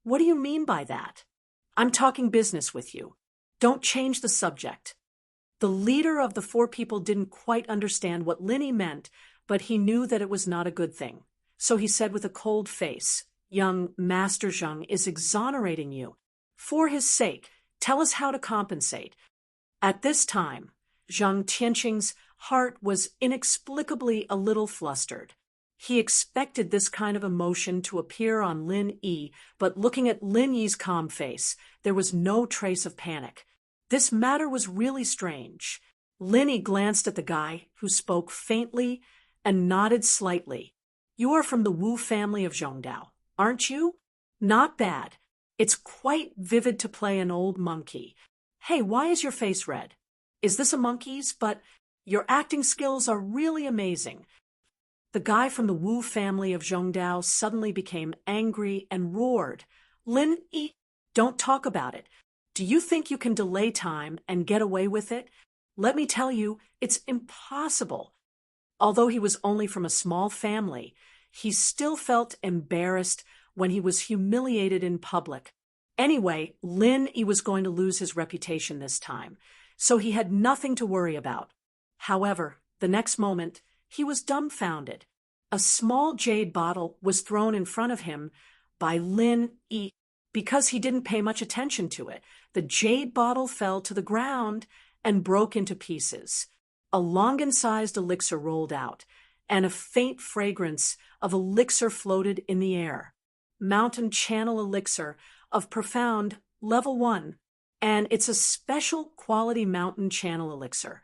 "What do you mean by that? I'm talking business with you. Don't change the subject." The leader of the four people didn't quite understand what Lin Yi meant, but he knew that it was not a good thing. So he said with a cold face, "Young Master Zheng is exonerating you. For his sake, tell us how to compensate." At this time, Zheng Tianqing's heart was inexplicably a little flustered. He expected this kind of emotion to appear on Lin Yi, but looking at Lin Yi's calm face, there was no trace of panic. This matter was really strange. Lin Yi glanced at the guy, who spoke faintly and nodded slightly. "You are from the Wu family of Zhongdao, aren't you? Not bad. It's quite vivid to play an old monkey. Hey, why is your face red? Is this a monkey's? But your acting skills are really amazing." The guy from the Wu family of Zhongdao suddenly became angry and roared, "Lin Yi, don't talk about it. Do you think you can delay time and get away with it? Let me tell you, it's impossible." Although he was only from a small family, he still felt embarrassed when he was humiliated in public. Anyway, Lin Yi was going to lose his reputation this time, so he had nothing to worry about. However, the next moment, he was dumbfounded. A small jade bottle was thrown in front of him by Lin Yi. Because he didn't pay much attention to it, the jade bottle fell to the ground and broke into pieces. A Longan-sized elixir rolled out, and a faint fragrance of elixir floated in the air. Mountain Channel Elixir of Profound Level 1, and it's a special quality mountain channel elixir.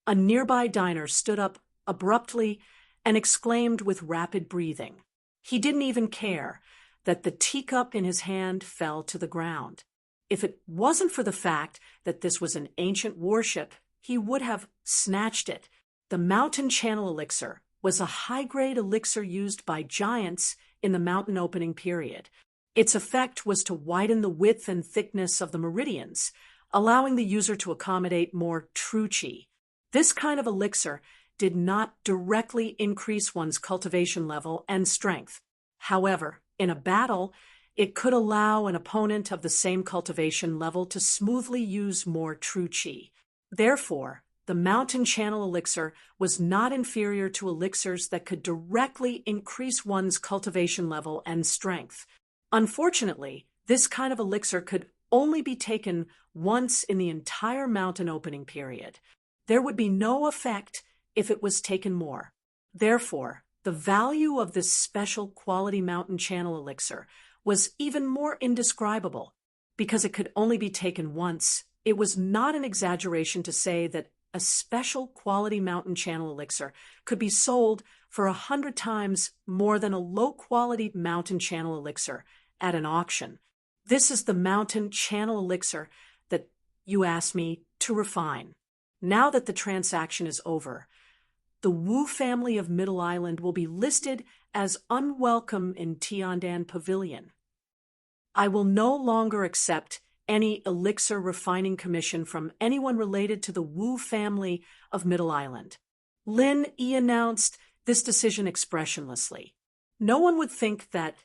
A nearby diner stood up abruptly and exclaimed with rapid breathing. He didn't even care that the teacup in his hand fell to the ground. If it wasn't for the fact that this was an ancient warship, he would have snatched it. The Mountain Channel Elixir was a high-grade elixir used by giants in the mountain opening period. Its effect was to widen the width and thickness of the meridians, allowing the user to accommodate more true qi. This kind of elixir did not directly increase one's cultivation level and strength. However, in a battle, it could allow an opponent of the same cultivation level to smoothly use more true qi. Therefore, the Mountain Channel Elixir was not inferior to elixirs that could directly increase one's cultivation level and strength. Unfortunately, this kind of elixir could only be taken once in the entire mountain opening period. There would be no effect if it was taken more. Therefore, the value of this special quality mountain channel elixir was even more indescribable. Because it could only be taken once, it was not an exaggeration to say that a special quality mountain channel elixir could be sold for 100 times more than a low-quality mountain channel elixir at an auction. This is the mountain channel elixir that you asked me to refine. Now that the transaction is over, the Wu family of Middle Island will be listed as unwelcome in Tiandan Pavilion. I will no longer accept any elixir refining commission from anyone related to the Wu family of Middle Island. Lin Yi announced this decision expressionlessly. No one would think that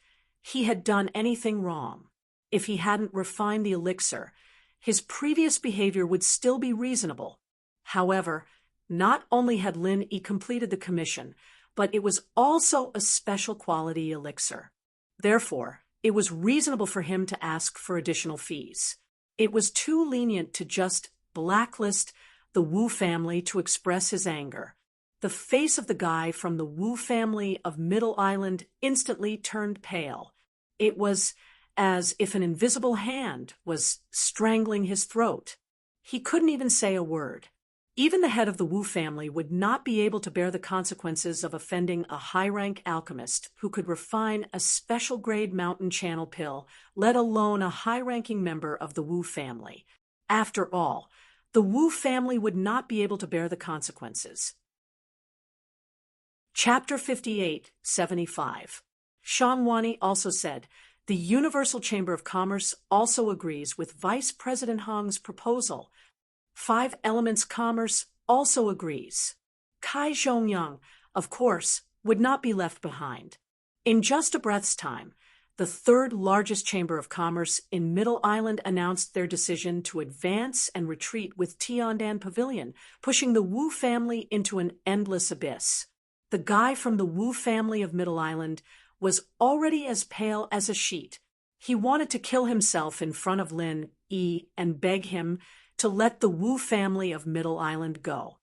he had done anything wrong. If he hadn't refined the elixir, his previous behavior would still be reasonable. However, not only had Lin Yi completed the commission, but it was also a special quality elixir. Therefore, it was reasonable for him to ask for additional fees. It was too lenient to just blacklist the Wu family to express his anger. The face of the guy from the Wu family of Middle Island instantly turned pale. It was as if an invisible hand was strangling his throat. He couldn't even say a word. Even the head of the Wu family would not be able to bear the consequences of offending a high-rank alchemist who could refine a special-grade mountain channel pill, let alone a high-ranking member of the Wu family. After all, the Wu family would not be able to bear the consequences. Chapter 58-75. Shangwani also said, the Universal Chamber of Commerce also agrees with Vice President Hong's proposal. 5 Elements Commerce also agrees. Kai Zhongyang, of course, would not be left behind. In just a breath's time, the 3rd largest Chamber of Commerce in Middle Island announced their decision to advance and retreat with Tiandan Pavilion, pushing the Wu family into an endless abyss. The guy from the Wu family of Middle Island was already as pale as a sheet. He wanted to kill himself in front of Lin Yi and beg him to let the Wu family of Middle Island go.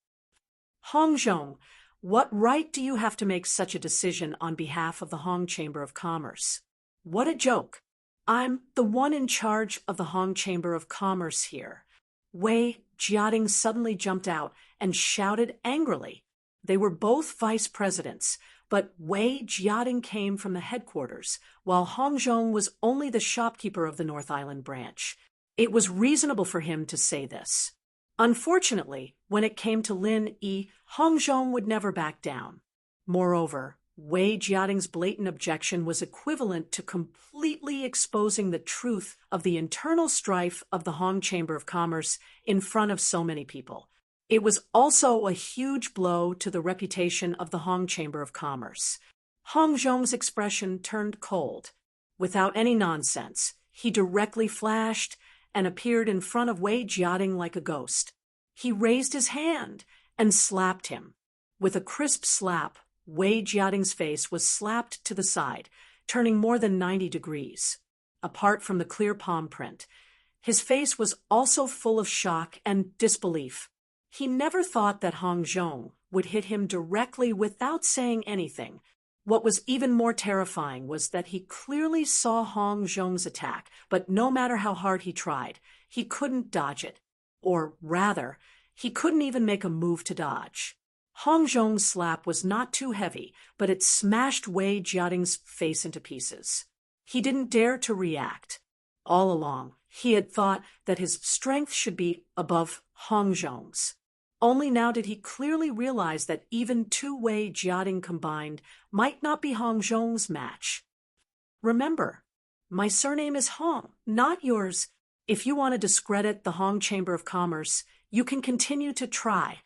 Hong Zhong, what right do you have to make such a decision on behalf of the Hong Chamber of Commerce? What a joke. I'm the one in charge of the Hong Chamber of Commerce here. Wei Jiating suddenly jumped out and shouted angrily. They were both vice presidents, but Wei Jiating came from the headquarters, while Hong Zhong was only the shopkeeper of the North Island branch. It was reasonable for him to say this. Unfortunately, when it came to Lin Yi, Hong Zhong would never back down. Moreover, Wei Jiating's blatant objection was equivalent to completely exposing the truth of the internal strife of the Hong Chamber of Commerce in front of so many people. It was also a huge blow to the reputation of the Hong Chamber of Commerce. Hong Zhong's expression turned cold. Without any nonsense, he directly flashed and appeared in front of Wei Jiating like a ghost. He raised his hand and slapped him. With a crisp slap, Wei Jiating's face was slapped to the side, turning more than 90 degrees. Apart from the clear palm print, his face was also full of shock and disbelief. He never thought that Hong Zhong would hit him directly without saying anything. What was even more terrifying was that he clearly saw Hong Zhong's attack, but no matter how hard he tried, he couldn't dodge it. Or rather, he couldn't even make a move to dodge. Hong Zhong's slap was not too heavy, but it smashed Wei Jiating's face into pieces. He didn't dare to react. All along, he had thought that his strength should be above Hong Zhong's. Only now did he clearly realize that even 2 Wei Jiating combined might not be Hong Zhong's match. Remember, my surname is Hong, not yours. If you want to discredit the Hong Chamber of Commerce, you can continue to try.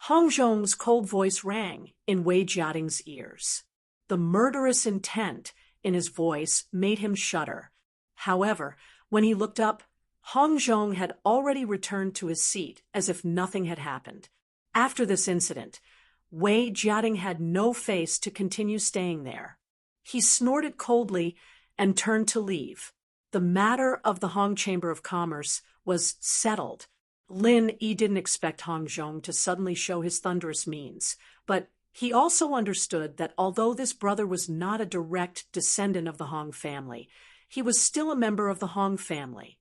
Hong Zhong's cold voice rang in Wei Jiating's ears. The murderous intent in his voice made him shudder. However, when he looked up, Hong Zhong had already returned to his seat as if nothing had happened. After this incident, Wei Jiating had no face to continue staying there. He snorted coldly and turned to leave. The matter of the Hong Chamber of Commerce was settled. Lin Yi didn't expect Hong Zhong to suddenly show his thunderous means, but he also understood that although this brother was not a direct descendant of the Hong family, he was still a member of the Hong family.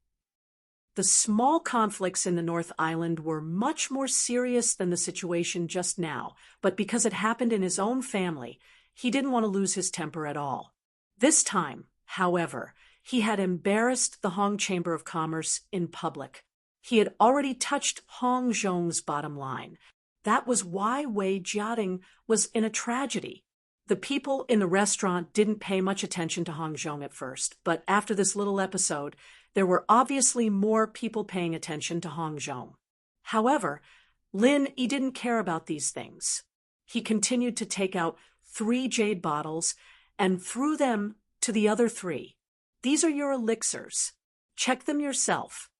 The small conflicts in the North Island were much more serious than the situation just now, but because it happened in his own family, he didn't want to lose his temper at all. This time, however, he had embarrassed the Hong Chamber of Commerce in public. He had already touched Hong Zhong's bottom line. That was why Wei Jiating was in a tragedy. The people in the restaurant didn't pay much attention to Hong Zhong at first, but after this little episode, there were obviously more people paying attention to Hong Zhong. However, Lin Yi didn't care about these things. He continued to take out 3 jade bottles and threw them to the other 3. These are your elixirs. Check them yourself.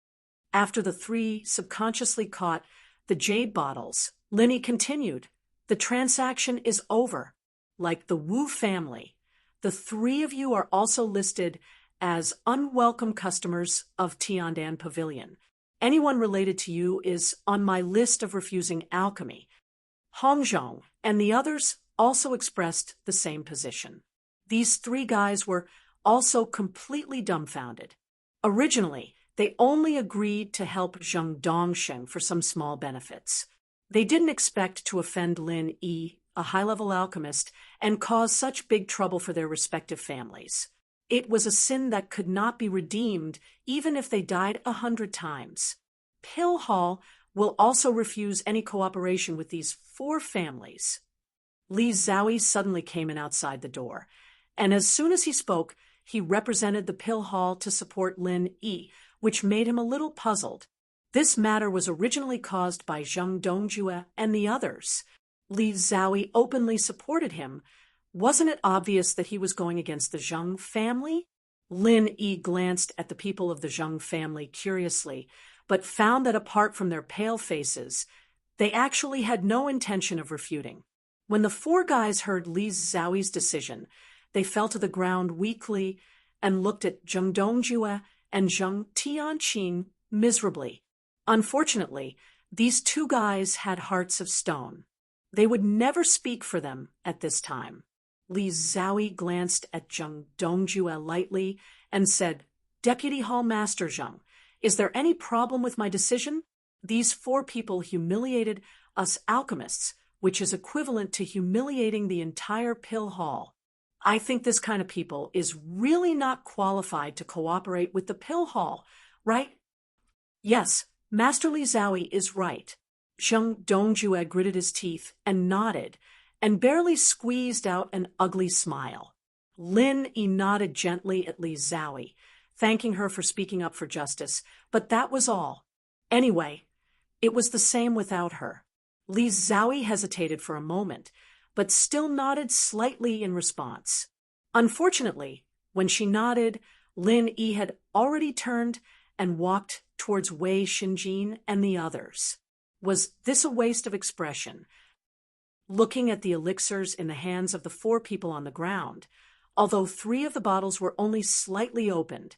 After the 3 subconsciously caught the jade bottles, Lin Yi continued, the transaction is over. Like the Wu family, the 3 of you are also listed as unwelcome customers of Tiandan Pavilion. Anyone related to you is on my list of refusing alchemy. Hongzhong and the others also expressed the same position. These three guys were also completely dumbfounded. Originally, they only agreed to help Zheng Dongsheng for some small benefits. They didn't expect to offend Lin Yi, a high-level alchemist, and cause such big trouble for their respective families. It was a sin that could not be redeemed even if they died 100 times. Pill Hall will also refuse any cooperation with these 4 families. Li Zhaoyi suddenly came in outside the door, and as soon as he spoke, he represented the Pill Hall to support Lin Yi, which made him a little puzzled. This matter was originally caused by Zheng Dongjue and the others. Li Zhaoyi openly supported him. Wasn't it obvious that he was going against the Zheng family? Lin Yi glanced at the people of the Zheng family curiously, but found that apart from their pale faces, they actually had no intention of refuting. When the 4 guys heard Li Zhaoyi's decision, they fell to the ground weakly and looked at Zheng Dongjue and Zheng Tianqing miserably. Unfortunately, these 2 guys had hearts of stone. They would never speak for them at this time. Li Zhaoyi glanced at Zheng Dongjue lightly and said, "Deputy Hall Master Zheng, is there any problem with my decision? These 4 people humiliated us alchemists, which is equivalent to humiliating the entire Pill Hall. I think this kind of people is really not qualified to cooperate with the Pill Hall, right?" "Yes, Master Li Zhaoyi is right." Zheng Dongjue gritted his teeth and nodded, and barely squeezed out an ugly smile. Lin Yi nodded gently at Li Zhaoyi, thanking her for speaking up for justice, but that was all. Anyway, it was the same without her. Li Zhaoyi hesitated for a moment, but still nodded slightly in response. Unfortunately, when she nodded, Lin Yi had already turned and walked towards Wei Xinjin and the others. Was this a waste of expression? Looking at the elixirs in the hands of the 4 people on the ground, although 3 of the bottles were only slightly opened,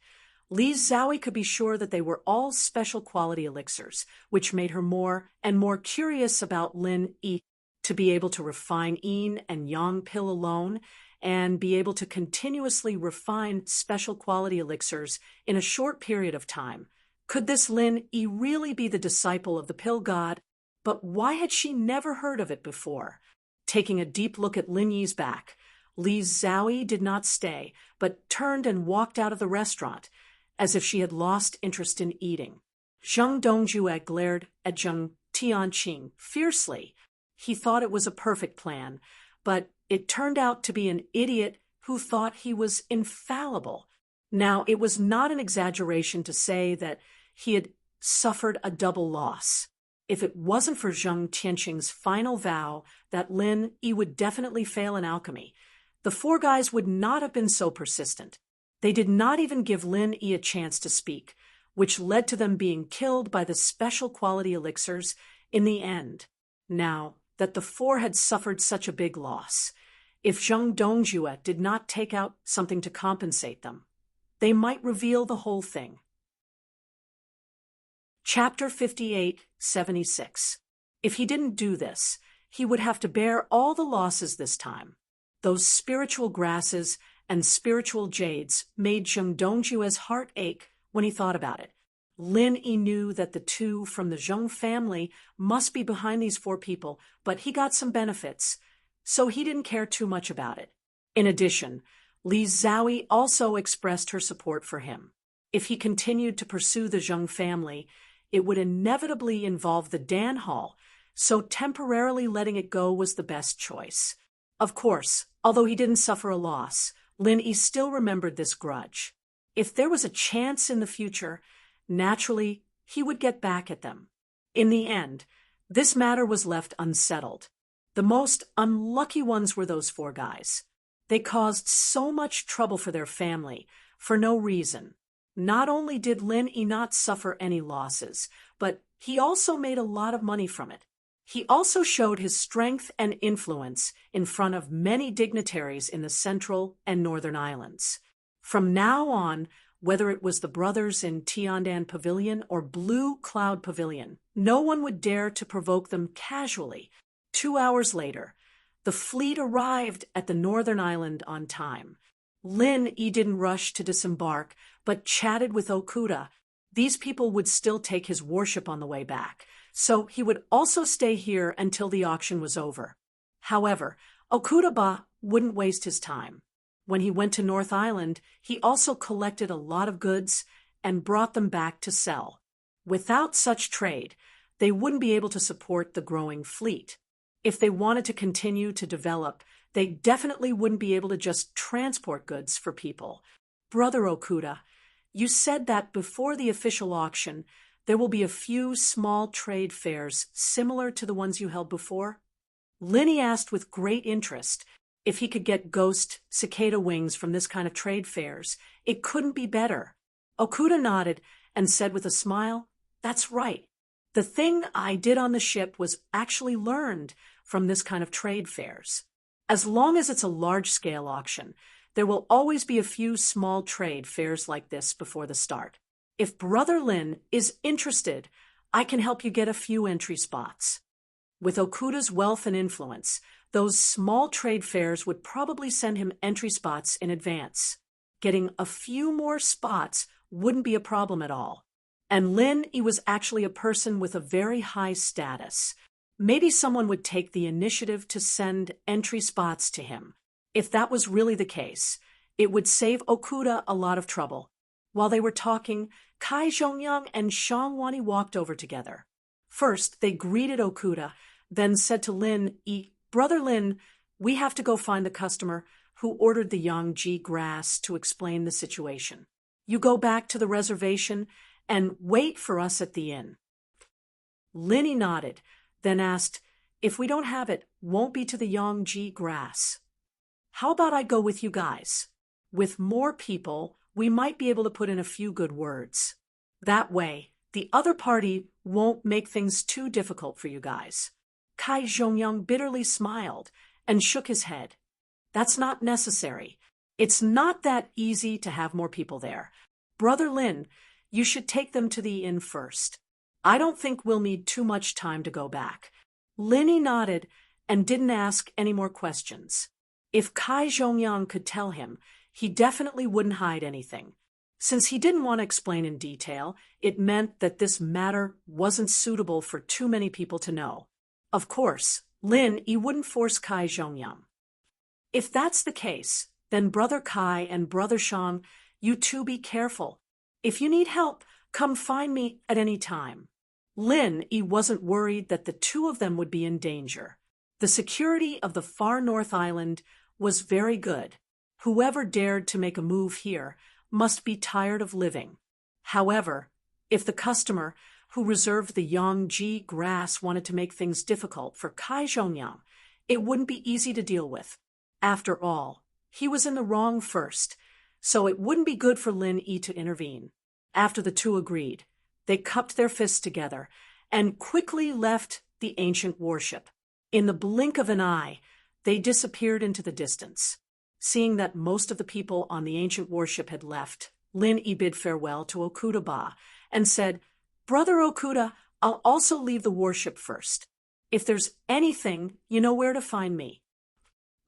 Li Zhaoyi could be sure that they were all special quality elixirs, which made her more and more curious about Lin Yi. To be able to refine yin and yang pill alone, and be able to continuously refine special quality elixirs in a short period of time. Could this Lin Yi really be the disciple of the pill god? But why had she never heard of it before? Taking a deep look at Lin Yi's back, Li Zhaoyi did not stay, but turned and walked out of the restaurant, as if she had lost interest in eating. Zheng Dongjue glared at Zheng Tianqing fiercely. He thought it was a perfect plan, but it turned out to be an idiot who thought he was infallible. Now, it was not an exaggeration to say that he had suffered a double loss. If it wasn't for Zheng Tianqing's final vow that Lin Yi would definitely fail in alchemy, the 4 guys would not have been so persistent. They did not even give Lin Yi a chance to speak, which led to them being killed by the special quality elixirs in the end. Now that the 4 had suffered such a big loss, if Zheng Dongjue did not take out something to compensate them, they might reveal the whole thing. Chapter 58:76. If he didn't do this, he would have to bear all the losses this time. Those spiritual grasses and spiritual jades made Zheng Dongjue's heart ache when he thought about it. Lin Yi knew that the 2 from the Zheng family must be behind these 4 people, but he got some benefits, so he didn't care too much about it. In addition, Li Zhaoyi also expressed her support for him. If he continued to pursue the Zheng family, it would inevitably involve the Dan Hall, so temporarily letting it go was the best choice. Of course, although he didn't suffer a loss, Lin Yi still remembered this grudge. If there was a chance in the future, naturally, he would get back at them. In the end, this matter was left unsettled. The most unlucky ones were those 4 guys. They caused so much trouble for their family, for no reason. Not only did Lin Yi not suffer any losses, but he also made a lot of money from it. He also showed his strength and influence in front of many dignitaries in the Central and Northern Islands. From now on, whether it was the brothers in Tiandan Pavilion or Blue Cloud Pavilion, no one would dare to provoke them casually. 2 hours later, the fleet arrived at the northern island on time. Lin Yi didn't rush to disembark, but chatted with Okuda. These people would still take his worship on the way back, so he would also stay here until the auction was over. However, Okuda wouldn't waste his time. When he went to North Island, he also collected a lot of goods and brought them back to sell. Without such trade, they wouldn't be able to support the growing fleet. If they wanted to continue to develop, they definitely wouldn't be able to just transport goods for people. Brother Okuda, you said that before the official auction, there will be a few small trade fairs similar to the ones you held before? Linny asked with great interest if he could get ghost cicada wings from this kind of trade fairs. It couldn't be better. Okuda nodded and said with a smile, "That's right. The thing I did on the ship was actually learned from this kind of trade fairs. As long as it's a large-scale auction, there will always be a few small trade fairs like this before the start. If Brother Lin is interested, I can help you get a few entry spots." With Okuda's wealth and influence, those small trade fairs would probably send him entry spots in advance. Getting a few more spots wouldn't be a problem at all. And Lin, he was actually a person with a very high status. Maybe someone would take the initiative to send entry spots to him. If that was really the case, it would save Okuda a lot of trouble. While they were talking, Kai Zhongyang and Shang Wani walked over together. First, they greeted Okuda, then said to Lin, "Brother Lin, we have to go find the customer who ordered the Yangji grass to explain the situation. You go back to the reservation and wait for us at the inn." Linny nodded, then asked, "If we don't have it, won't be to the Yangji grass. How about I go with you guys? With more people, we might be able to put in a few good words. That way, the other party won't make things too difficult for you guys." Kai Zhongyang bitterly smiled and shook his head. "That's not necessary. It's not that easy to have more people there. Brother Lin, you should take them to the inn first. I don't think we'll need too much time to go back." Linny nodded and didn't ask any more questions. If Kai Zhongyang could tell him, he definitely wouldn't hide anything. Since he didn't want to explain in detail, it meant that this matter wasn't suitable for too many people to know. Of course, Lin, he wouldn't force Kai Zhongyang. "If that's the case, then Brother Kai and Brother Shang, you two be careful. If you need help, come find me at any time." Lin, he wasn't worried that the two of them would be in danger. The security of the far north island was very good. Whoever dared to make a move here must be tired of living. However, if the customer who reserved the Yangji grass wanted to make things difficult for Kai Zhongyang, it wouldn't be easy to deal with. After all, he was in the wrong first, so it wouldn't be good for Lin Yi to intervene. After the two agreed, they cupped their fists together and quickly left the ancient warship. In the blink of an eye, they disappeared into the distance. Seeing that most of the people on the ancient warship had left, Lin Yi bid farewell to Okuda and said, "Brother Okuda, I'll also leave the warship first. If there's anything, you know where to find me."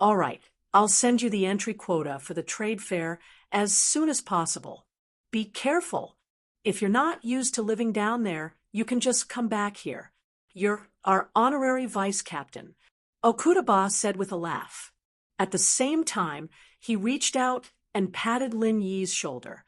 "All right, I'll send you the entry quota for the trade fair as soon as possible. Be careful. If you're not used to living down there, you can just come back here. You're our honorary vice captain," Okuda said with a laugh. At the same time, he reached out and patted Lin Yi's shoulder.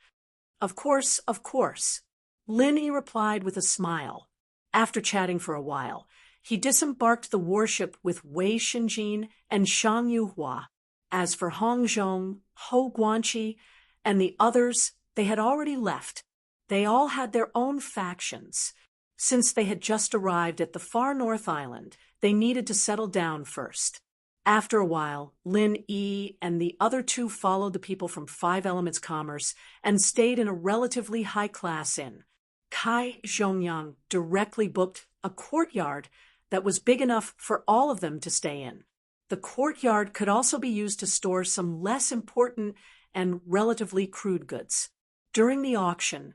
Of course, of course," Lin Yi replied with a smile. After chatting for a while, he disembarked the warship with Wei Xinjin and Shang Yuhua. As for Hong Zhong, Ho Guanqi, and the others, they had already left. They all had their own factions. Since they had just arrived at the far north island, they needed to settle down first. After a while, Lin Yi and the other two followed the people from Five Elements Commerce and stayed in a relatively high-class inn. Kai Zhongyang directly booked a courtyard that was big enough for all of them to stay in. The courtyard could also be used to store some less important and relatively crude goods. During the auction,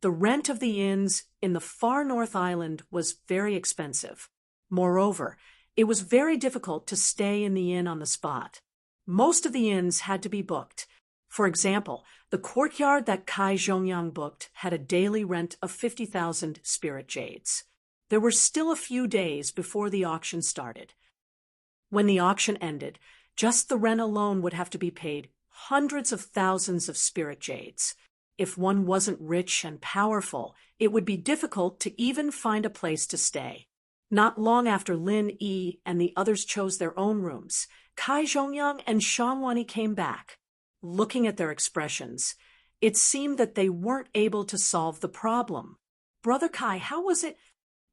the rent of the inns in the far North Island was very expensive. Moreover, it was very difficult to stay in the inn on the spot. Most of the inns had to be booked. For example, the courtyard that Kai Zhongyang booked had a daily rent of 50,000 spirit jades. There were still a few days before the auction started. When the auction ended, just the rent alone would have to be paid hundreds of thousands of spirit jades. If one wasn't rich and powerful, it would be difficult to even find a place to stay. Not long after Lin Yi and the others chose their own rooms, Kai Zhongyang and Shang Wani came back. Looking at their expressions, it seemed that they weren't able to solve the problem. "Brother Kai, how was it?"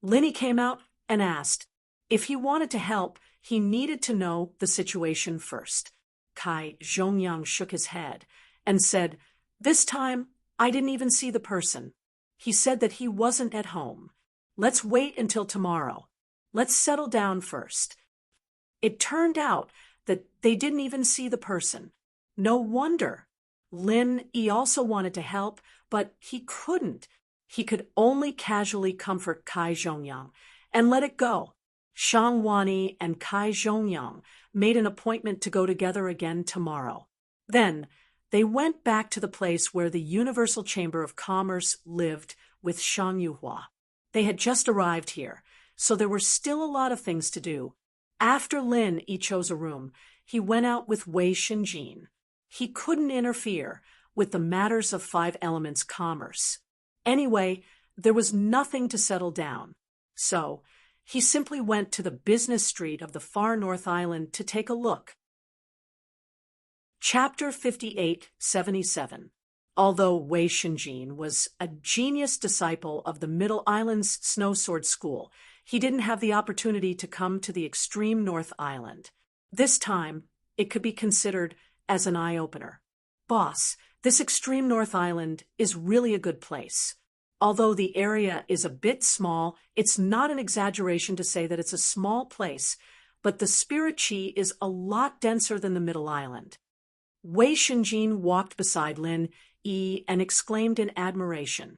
Lin Yi came out and asked. If he wanted to help, he needed to know the situation first. Kai Zhongyang shook his head and said, "This time, I didn't even see the person. He said that he wasn't at home. Let's wait until tomorrow. Let's settle down first." It turned out that they didn't even see the person. No wonder. Lin Yi also wanted to help, but he couldn't. He could only casually comfort Kai Zhongyang and let it go. Shang Wani and Kai Zhongyang made an appointment to go together again tomorrow. Then, they went back to the place where the Universal Chamber of Commerce lived with Shang Yuhua. They had just arrived here, so there were still a lot of things to do. After Lin Yi chose a room, he went out with Wei Xinjin. He couldn't interfere with the matters of Five Elements commerce. Anyway, there was nothing to settle down. So, he simply went to the business street of the far North Island to take a look. Chapter 58-77. Although Wei Xinjin was a genius disciple of the Middle Island's Snow Sword School, he didn't have the opportunity to come to the extreme North Island. This time, it could be considered as an eye-opener. "Boss, this extreme North Island is really a good place. Although the area is a bit small, it's not an exaggeration to say that it's a small place, but the spirit chi is a lot denser than the Middle Island." Wei Xinjin walked beside Lin Yi and exclaimed in admiration.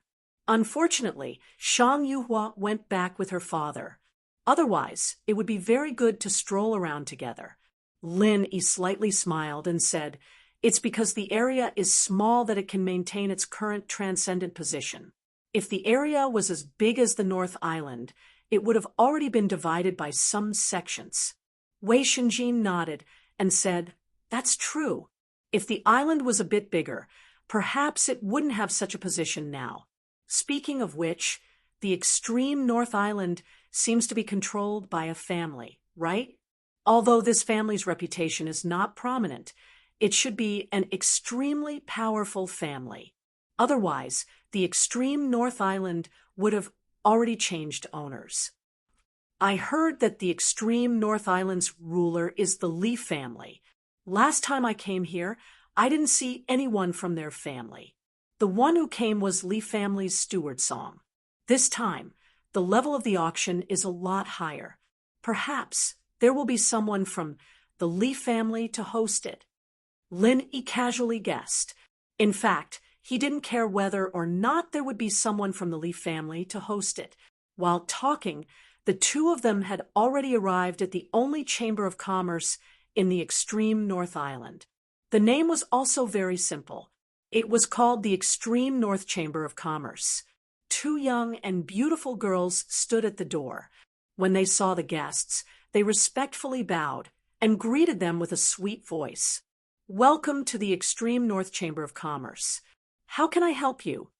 Unfortunately, Shang Yuhua went back with her father. Otherwise, it would be very good to stroll around together. Lin Yi slightly smiled and said, "It's because the area is small that it can maintain its current transcendent position. If the area was as big as the North Island, it would have already been divided by some sections." Wei Xinjin nodded and said, "That's true. If the island was a bit bigger, perhaps it wouldn't have such a position now. Speaking of which, the extreme North Island seems to be controlled by a family, right? Although this family's reputation is not prominent, it should be an extremely powerful family. Otherwise, the extreme North Island would have already changed owners. I heard that the extreme North Island's ruler is the Li family. Last time I came here, I didn't see anyone from their family. The one who came was Li family's steward song. This time, the level of the auction is a lot higher. Perhaps there will be someone from the Li family to host it." Lin Yi casually guessed. In fact, he didn't care whether or not there would be someone from the Li family to host it. While talking, the two of them had already arrived at the only chamber of commerce in the extreme North Island. The name was also very simple. It was called the Extreme North Chamber of Commerce. Two young and beautiful girls stood at the door. When they saw the guests, they respectfully bowed and greeted them with a sweet voice. "Welcome to the Extreme North Chamber of Commerce. How can I help you?"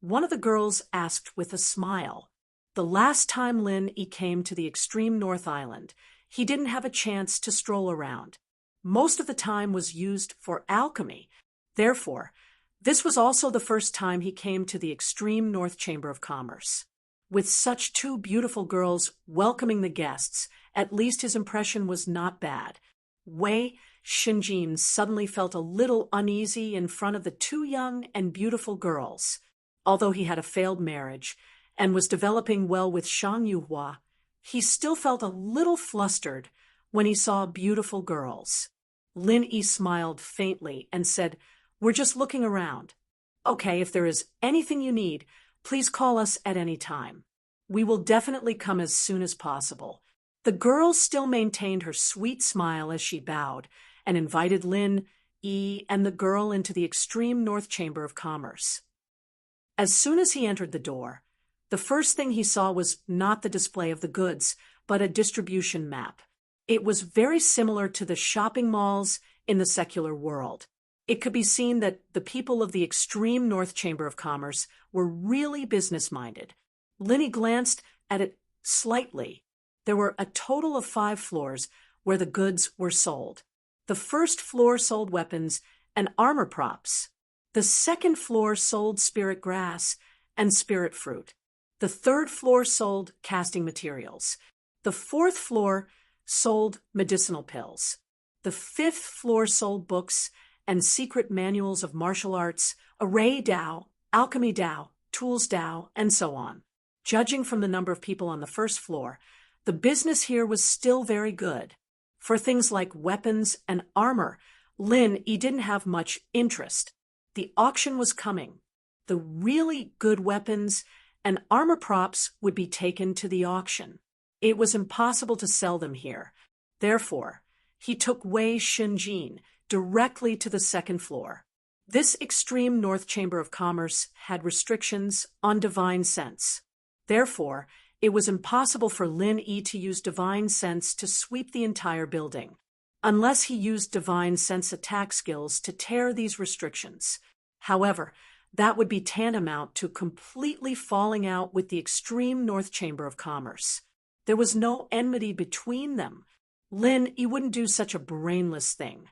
One of the girls asked with a smile. The last time Lin Yi came to the extreme North Island, he didn't have a chance to stroll around. Most of the time was used for alchemy. Therefore, this was also the first time he came to the extreme North Chamber of Commerce. With such two beautiful girls welcoming the guests, at least his impression was not bad. Wei Xinjin suddenly felt a little uneasy in front of the two young and beautiful girls. Although he had a failed marriage and was developing well with Shang Yuhua, he still felt a little flustered when he saw beautiful girls. Lin Yi smiled faintly and said, We're just looking around. Okay, if there is anything you need, please call us at any time. We will definitely come as soon as possible. The girl still maintained her sweet smile as she bowed and invited Lin, E, and the girl into the extreme North Chamber of Commerce. As soon as he entered the door, the first thing he saw was not the display of the goods, but a distribution map. It was very similar to the shopping malls in the secular world. It could be seen that the people of the extreme North Chamber of Commerce were really business-minded. Linny glanced at it slightly. There were a total of 5 floors where the goods were sold. The first floor sold weapons and armor props. The second floor sold spirit grass and spirit fruit. The third floor sold casting materials. The fourth floor sold medicinal pills. The fifth floor sold books and secret manuals of martial arts, array Dao, alchemy Dao, tools Dao, and so on. Judging from the number of people on the first floor, the business here was still very good. For things like weapons and armor, Lin Yi didn't have much interest. The auction was coming. The really good weapons and armor props would be taken to the auction. It was impossible to sell them here. Therefore, he took Wei Shunjin directly to the second floor. This extreme North Chamber of Commerce had restrictions on divine sense. Therefore, it was impossible for Lin Yi to use divine sense to sweep the entire building, unless he used divine sense attack skills to tear these restrictions. However, that would be tantamount to completely falling out with the extreme North Chamber of Commerce. There was no enmity between them. Lin Yi wouldn't do such a brainless thing.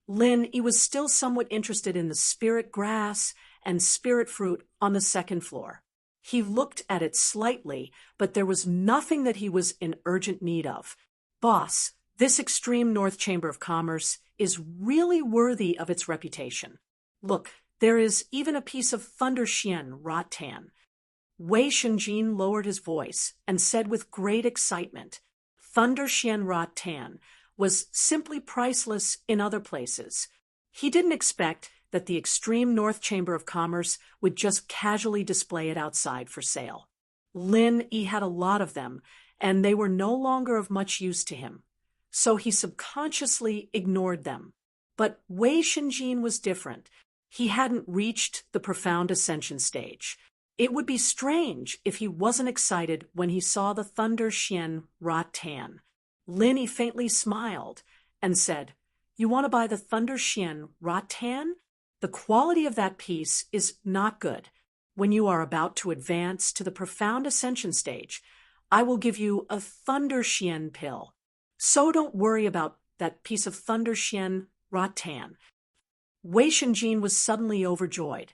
Lin Yi was still somewhat interested in the spirit grass and spirit fruit on the second floor. He looked at it slightly, but there was nothing that he was in urgent need of. Boss, this extreme North Chamber of Commerce is really worthy of its reputation. Look, there is even a piece of Thunder Xian rattan. Wei Shunjin lowered his voice and said with great excitement, Thunder Xian rattan was simply priceless in other places. He didn't expect that the extreme North Chamber of Commerce would just casually display it outside for sale. Lin Yi had a lot of them, and they were no longer of much use to him, so he subconsciously ignored them. But Wei Shunjin was different. He hadn't reached the profound ascension stage. It would be strange if he wasn't excited when he saw the Thunder Xian rattan. Lin Yi faintly smiled and said, You want to buy the Thunder Xian rattan? The quality of that piece is not good. When you are about to advance to the profound ascension stage, I will give you a Thunder Xian pill. So don't worry about that piece of Thunder Xian rattan. Wei Shunjin was suddenly overjoyed.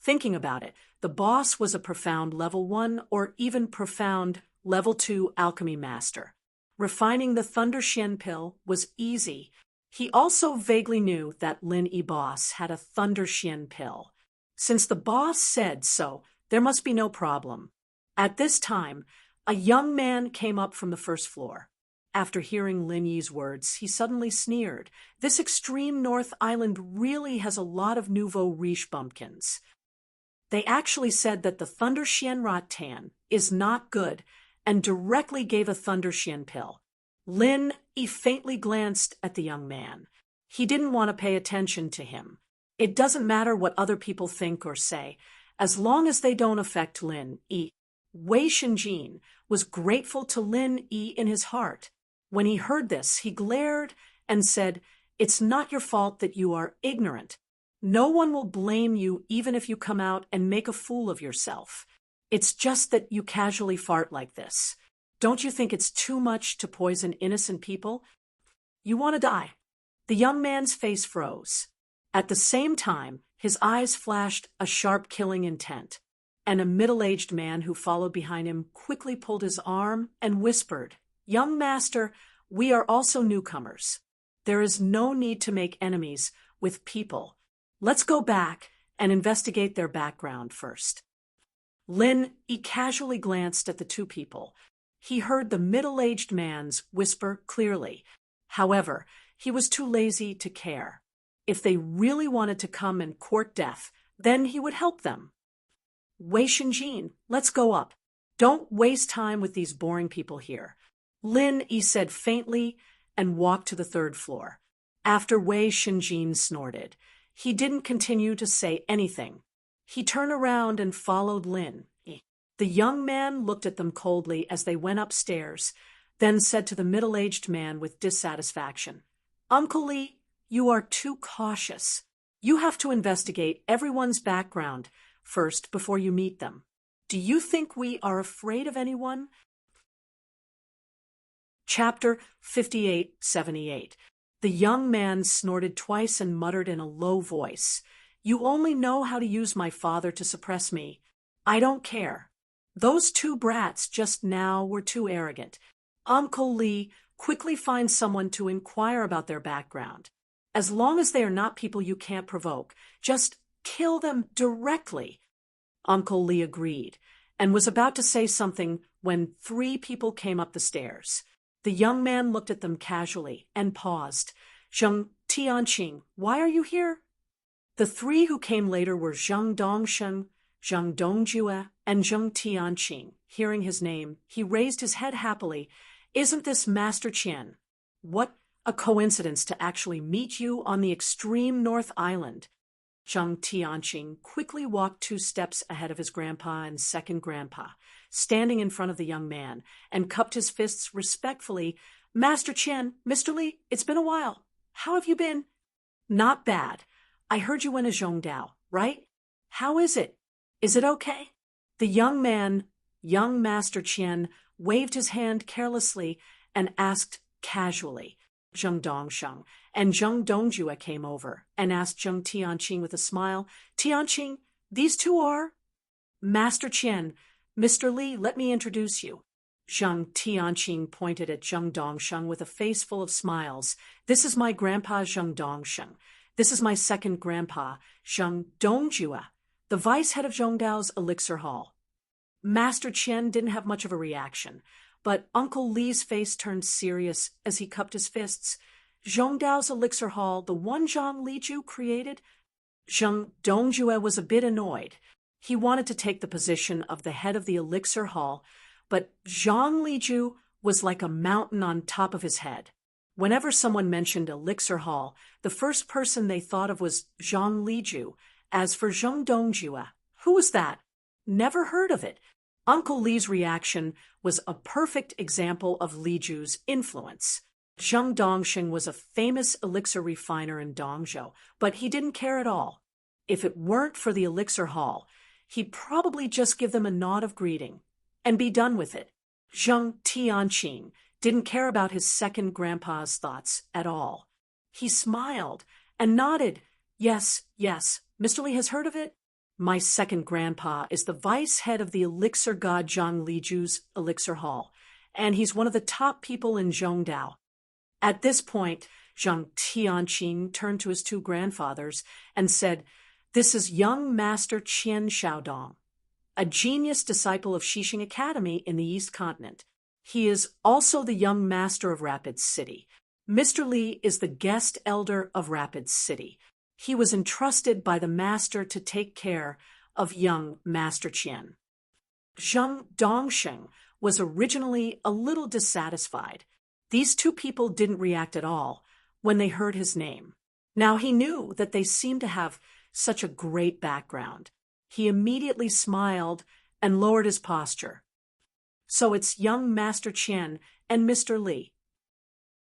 Thinking about it, the boss was a profound level 1 or even profound level 2 alchemy master. Refining the Thunder Xian pill was easy. He also vaguely knew that Lin Yi boss had a Thunder Xian pill. Since the boss said so, there must be no problem. At this time, a young man came up from the first floor. After hearing Lin Yi's words, he suddenly sneered. This extreme North Island really has a lot of nouveau riche bumpkins. They actually said that the Thunder Xian rattan is not good and directly gave a Thunder Xian pill. Lin Yi faintly glanced at the young man. He didn't want to pay attention to him. It doesn't matter what other people think or say, as long as they don't affect Lin Yi. Wei Shunjin was grateful to Lin Yi in his heart. When he heard this, he glared and said, It's not your fault that you are ignorant. No one will blame you even if you come out and make a fool of yourself. It's just that you casually fart like this. Don't you think it's too much to poison innocent people? You want to die. The young man's face froze. At the same time, his eyes flashed a sharp killing intent, and a middle-aged man who followed behind him quickly pulled his arm and whispered, Young master, we are also newcomers. There is no need to make enemies with people. Let's go back and investigate their background first. Lin Yi casually glanced at the two people. He heard the middle-aged man's whisper clearly. However, he was too lazy to care. If they really wanted to come and court death, then he would help them. Wei Shinjin, let's go up. Don't waste time with these boring people here. Lin Yi said faintly and walked to the third floor. After Wei Shinjin snorted, he didn't continue to say anything. He turned around and followed Lin Yi. The young man looked at them coldly as they went upstairs, then said to the middle-aged man with dissatisfaction, "Uncle Li, you are too cautious. You have to investigate everyone's background first before you meet them. Do you think we are afraid of anyone?" Chapter 58-78. The young man snorted twice and muttered in a low voice, "You only know how to use my father to suppress me. I don't care. Those two brats just now were too arrogant. Uncle Li, quickly find someone to inquire about their background. As long as they are not people you can't provoke, just kill them directly." Uncle Li agreed, and was about to say something when 3 people came up the stairs. The young man looked at them casually and paused. "Zheng Tianqing, why are you here?" The 3 who came later were Zheng Dongsheng, Zheng Dongjue, and Zheng Tianqing. Hearing his name, he raised his head happily. "Isn't this Master Qian? What a coincidence to actually meet you on the extreme North Island." Zheng Tianqing quickly walked 2 steps ahead of his grandpa and second grandpa, standing in front of the young man, and cupped his fists respectfully. "Master Qian, Mr. Li, it's been a while. How have you been?" "Not bad. I heard you went to Zhongdao, right? How is it? Is it okay?" The young man, young Master Qian, waved his hand carelessly and asked casually. Zheng Dongsheng and Zheng Dongjue came over and asked Zheng Tianqing with a smile, "Tianqing, these 2 are?" "Master Qian, Mr. Li, let me introduce you." Zheng Tianqing pointed at Zheng Dongsheng with a face full of smiles. "This is my grandpa Zheng Dongsheng. This is my second grandpa, Zheng Dongjue, the vice head of Zhongdao's Elixir Hall." Master Qian didn't have much of a reaction, but Uncle Li's face turned serious as he cupped his fists. "Zhongdao's Elixir Hall, the one Zhang Liju created?" Zheng Dongjue was a bit annoyed. He wanted to take the position of the head of the Elixir Hall, but Zhang Liju was like a mountain on top of his head. Whenever someone mentioned Elixir Hall, the first person they thought of was Zhang Liju. As for Zheng Dongjue, who was that? Never heard of it. Uncle Li's reaction was a perfect example of Liju's influence. Zheng Dongsheng was a famous elixir refiner in Dongzhou, but he didn't care at all. If it weren't for the Elixir Hall, he'd probably just give them a nod of greeting and be done with it. Zheng Tianqing didn't care about his second grandpa's thoughts at all. He smiled and nodded. Yes, Mr. Li has heard of it? My second grandpa is the vice head of the elixir god Zhang Liju's Elixir Hall, and he's one of the top people in Zhongdao." At this point, Zheng Tianqing turned to his 2 grandfathers and said, "This is young Master Qian Xiaodong, a genius disciple of Xixing Academy in the East Continent. He is also the young master of Rapid City. Mr. Li is the guest elder of Rapid City. He was entrusted by the master to take care of young Master Qian." Zheng Dongsheng was originally a little dissatisfied. These 2 people didn't react at all when they heard his name. Now he knew that they seemed to have such a great background. He immediately smiled and lowered his posture. "So it's young Master Qian and Mr. Li.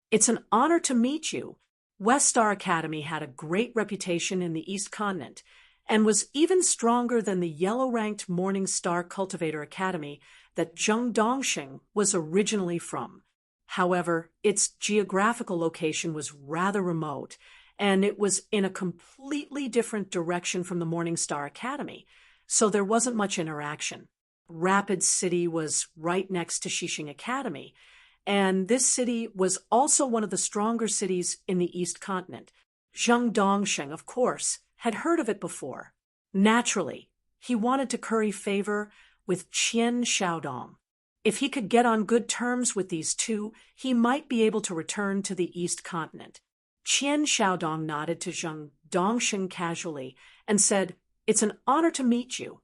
It's an honor to meet you." West Star Academy had a great reputation in the East Continent and was even stronger than the yellow-ranked Morning Star Cultivator Academy that Zheng Dongsheng was originally from. However, its geographical location was rather remote, and it was in a completely different direction from the Morning Star Academy, so there wasn't much interaction. Rapid City was right next to Xixing Academy, and this city was also one of the stronger cities in the East Continent. Zheng Dongsheng, of course, had heard of it before. Naturally, he wanted to curry favor with Qian Xiaodong. If he could get on good terms with these 2, he might be able to return to the East Continent. Qian Xiaodong nodded to Zheng Dongsheng casually and said, "It's an honor to meet you."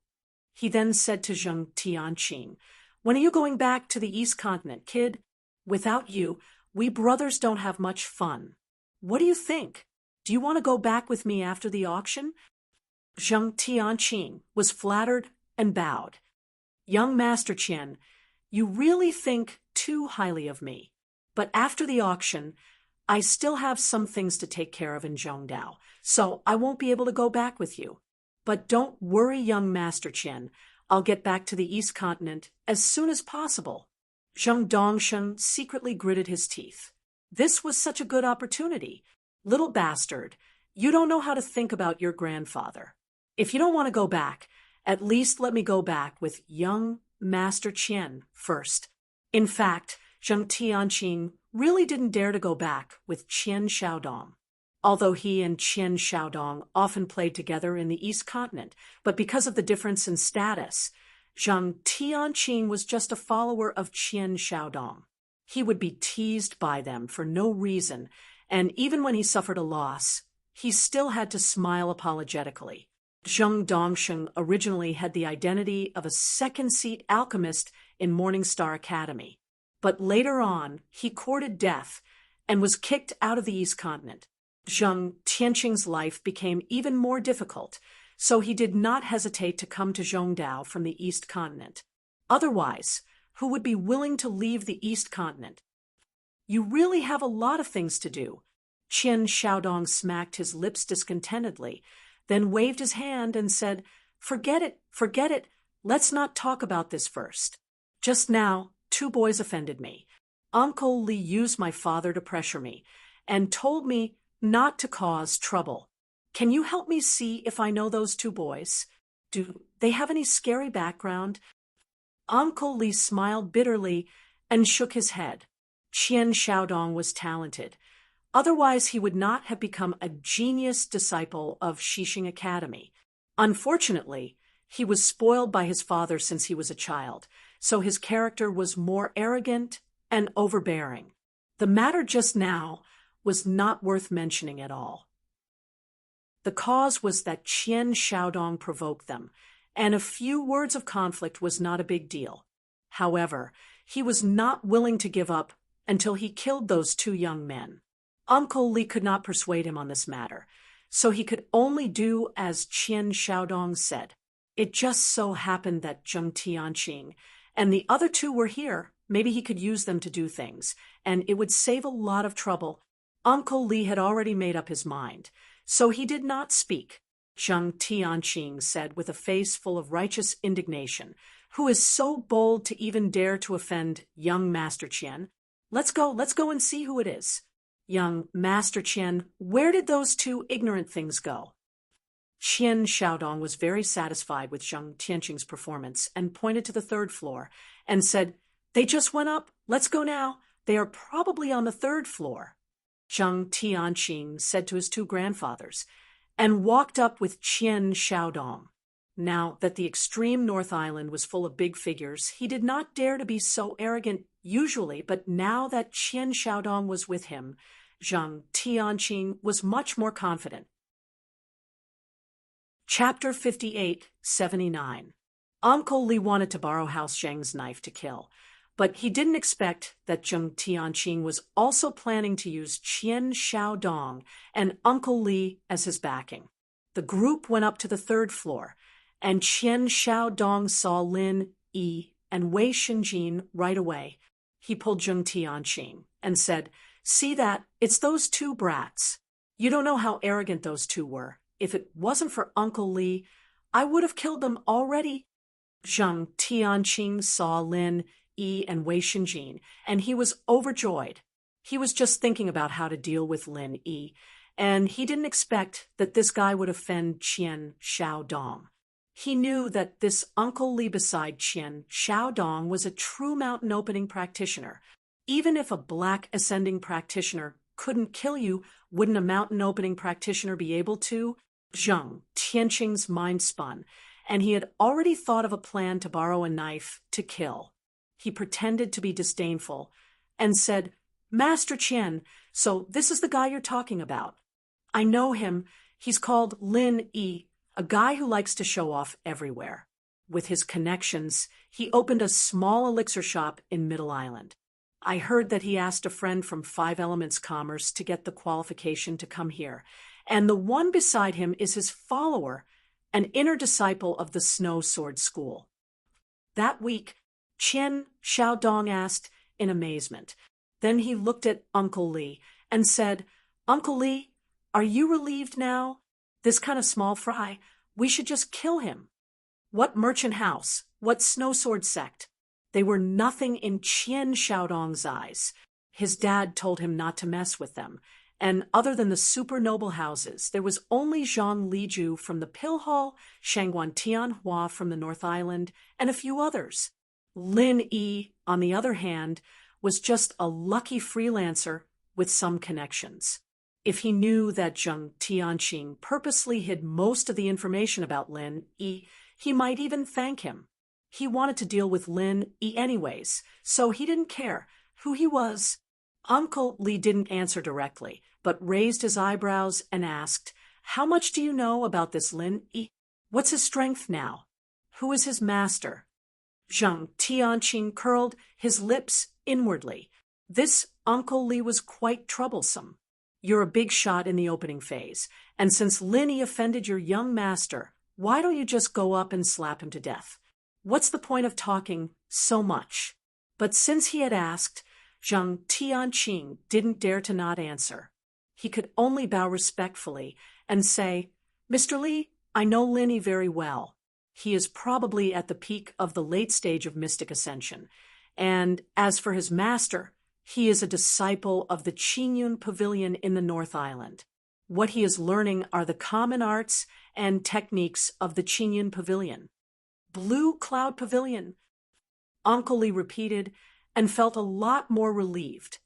He then said to Zheng Tianqing, "When are you going back to the East Continent, kid? Without you, we brothers don't have much fun. What do you think? Do you want to go back with me after the auction?" Zheng Tianqing was flattered and bowed. "Young Master Qian, you really think too highly of me. But after the auction, I still have some things to take care of in Zhongdao, so I won't be able to go back with you. But don't worry, young Master Qian, I'll get back to the East Continent as soon as possible." Zheng Dongsheng secretly gritted his teeth. This was such a good opportunity. "Little bastard, you don't know how to think about your grandfather. If you don't want to go back, at least let me go back with young Master Qian first." In fact, Zheng Tianqing really didn't dare to go back with Qian Xiaodong, although he and Qian Xiaodong often played together in the East Continent, but because of the difference in status, Zheng Tianqing was just a follower of Qian Xiaodong. He would be teased by them for no reason, and even when he suffered a loss, he still had to smile apologetically. Zheng Dongsheng originally had the identity of a second-seat alchemist in Morningstar Academy, but later on he courted death and was kicked out of the East Continent. Zheng Tianqing's life became even more difficult, so he did not hesitate to come to Zhongdao from the East Continent. Otherwise, who would be willing to leave the East Continent? "You really have a lot of things to do." Qian Xiaodong smacked his lips discontentedly, then waved his hand and said, forget it, let's not talk about this first. Just now, 2 boys offended me. Uncle Li used my father to pressure me and told me not to cause trouble. Can you help me see if I know those 2 boys? Do they have any scary background?" Uncle Li smiled bitterly and shook his head. Qian Xiaodong was talented. Otherwise, he would not have become a genius disciple of Xixing Academy. Unfortunately, he was spoiled by his father since he was a child, so his character was more arrogant and overbearing. The matter just now was not worth mentioning at all. The cause was that Qian Xiaodong provoked them, and a few words of conflict was not a big deal. However, he was not willing to give up until he killed those 2 young men. Uncle Li could not persuade him on this matter, so he could only do as Qian Xiaodong said. It just so happened that Zheng Tianqing and the other 2 were here. Maybe he could use them to do things, and it would save a lot of trouble. Uncle Li had already made up his mind, so he did not speak. Zheng Tianqing said with a face full of righteous indignation, "Who is so bold to even dare to offend young Master Qian? Let's go and see who it is." "Young Master Qian, where did those 2 ignorant things go?" Qian Xiaodong was very satisfied with Zheng Tianqing's performance and pointed to the 3rd floor and said, "They just went up. Let's go now. They are probably on the 3rd floor." Zheng Tianqing said to his 2 grandfathers, and walked up with Qian Xiaodong. Now that the extreme North Island was full of big figures, he did not dare to be so arrogant usually, but now that Qian Xiaodong was with him, Zheng Tianqing was much more confident. Chapter 58-79. Uncle Li wanted to borrow House Zheng's knife to kill, but he didn't expect that Zheng Tianqing was also planning to use Qian Xiaodong and Uncle Li as his backing. The group went up to the 3rd floor, and Qian Xiaodong saw Lin Yi and Wei Xinjin right away. He pulled Zheng Tianqing and said, "See that? It's those 2 brats. You don't know how arrogant those 2 were. If it wasn't for Uncle Li, I would have killed them already." Zheng Tianqing saw Lin Yi and Wei Xinjin, and he was overjoyed. He was just thinking about how to deal with Lin Yi, and he didn't expect that this guy would offend Qian Xiaodong. He knew that this Uncle Li beside Qian Xiaodong was a true mountain opening practitioner. Even if a black ascending practitioner couldn't kill you, wouldn't a mountain opening practitioner be able to? Zheng Tianqing's mind spun, and he had already thought of a plan to borrow a knife to kill. He pretended to be disdainful and said, Master Qian, so this is the guy you're talking about. I know him. He's called Lin Yi, a guy who likes to show off everywhere. With his connections, he opened a small elixir shop in Middle Island. I heard that he asked a friend from Five Elements Commerce to get the qualification to come here, and the one beside him is his follower, an inner disciple of the Snow Sword School. That week, Qian Xiaodong asked in amazement. Then he looked at Uncle Li and said, "Uncle Li, are you relieved now? This kind of small fry, we should just kill him." What merchant house? What snow sword sect? They were nothing in Qian Xiaodong's eyes. His dad told him not to mess with them, and other than the super noble houses, there was only Zhang Liju from the Pill Hall, Shangguan Tianhua from the North Island, and a few others. Lin Yi, on the other hand, was just a lucky freelancer with some connections. If he knew that Zheng Tianqing purposely hid most of the information about Lin Yi, he might even thank him. He wanted to deal with Lin Yi anyways, so he didn't care who he was. Uncle Li didn't answer directly, but raised his eyebrows and asked, "How much do you know about this Lin Yi? What's his strength now? Who is his master?" Zheng Tianqing curled his lips inwardly. This Uncle Li was quite troublesome. "You're a big shot in the opening phase, and since Lin Yi offended your young master, why don't you just go up and slap him to death? What's the point of talking so much?" But since he had asked, Zheng Tianqing didn't dare to not answer. He could only bow respectfully and say, "Mr. Li, I know Lin Yi very well. He is probably at the peak of the late stage of mystic ascension. And as for his master, he is a disciple of the Qingyun Pavilion in the North Island. What he is learning are the common arts and techniques of the Qingyun Pavilion." "Blue Cloud Pavilion," Uncle Li repeated and felt a lot more relieved.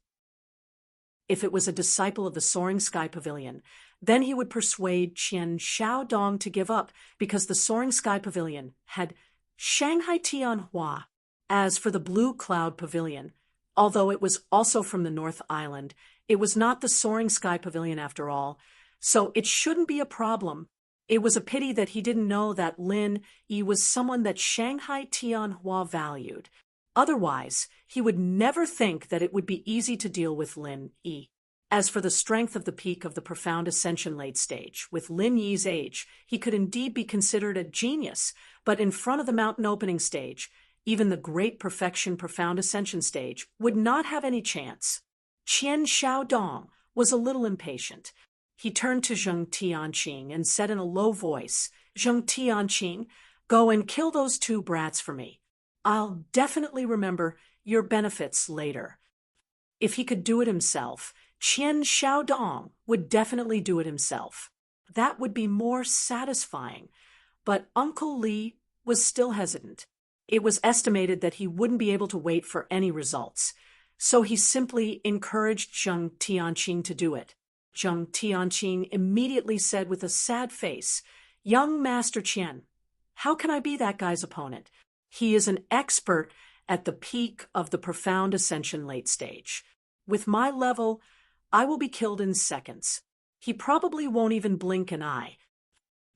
If it was a disciple of the Soaring Sky Pavilion, then he would persuade Qian Xiaodong to give up because the Soaring Sky Pavilion had Shanghai Tianhua. As for the Blue Cloud Pavilion, although it was also from the North Island, it was not the Soaring Sky Pavilion after all, so it shouldn't be a problem. It was a pity that he didn't know that Lin Yi was someone that Shanghai Tianhua valued. Otherwise, he would never think that it would be easy to deal with Lin Yi. As for the strength of the peak of the profound ascension late stage, with Lin Yi's age, he could indeed be considered a genius, but in front of the mountain opening stage, even the great perfection profound ascension stage would not have any chance. Qian Xiaodong was a little impatient. He turned to Zheng Tianqing and said in a low voice, "Zheng Tianqing, go and kill those two brats for me. I'll definitely remember your benefits later." If he could do it himself, Qian Xiaodong would definitely do it himself. That would be more satisfying. But Uncle Li was still hesitant. It was estimated that he wouldn't be able to wait for any results, so he simply encouraged Zheng Tianqing to do it. Zheng Tianqing immediately said with a sad face, "Young Master Qian, how can I be that guy's opponent? He is an expert at the peak of the profound ascension late stage. With my level, I will be killed in seconds. He probably won't even blink an eye."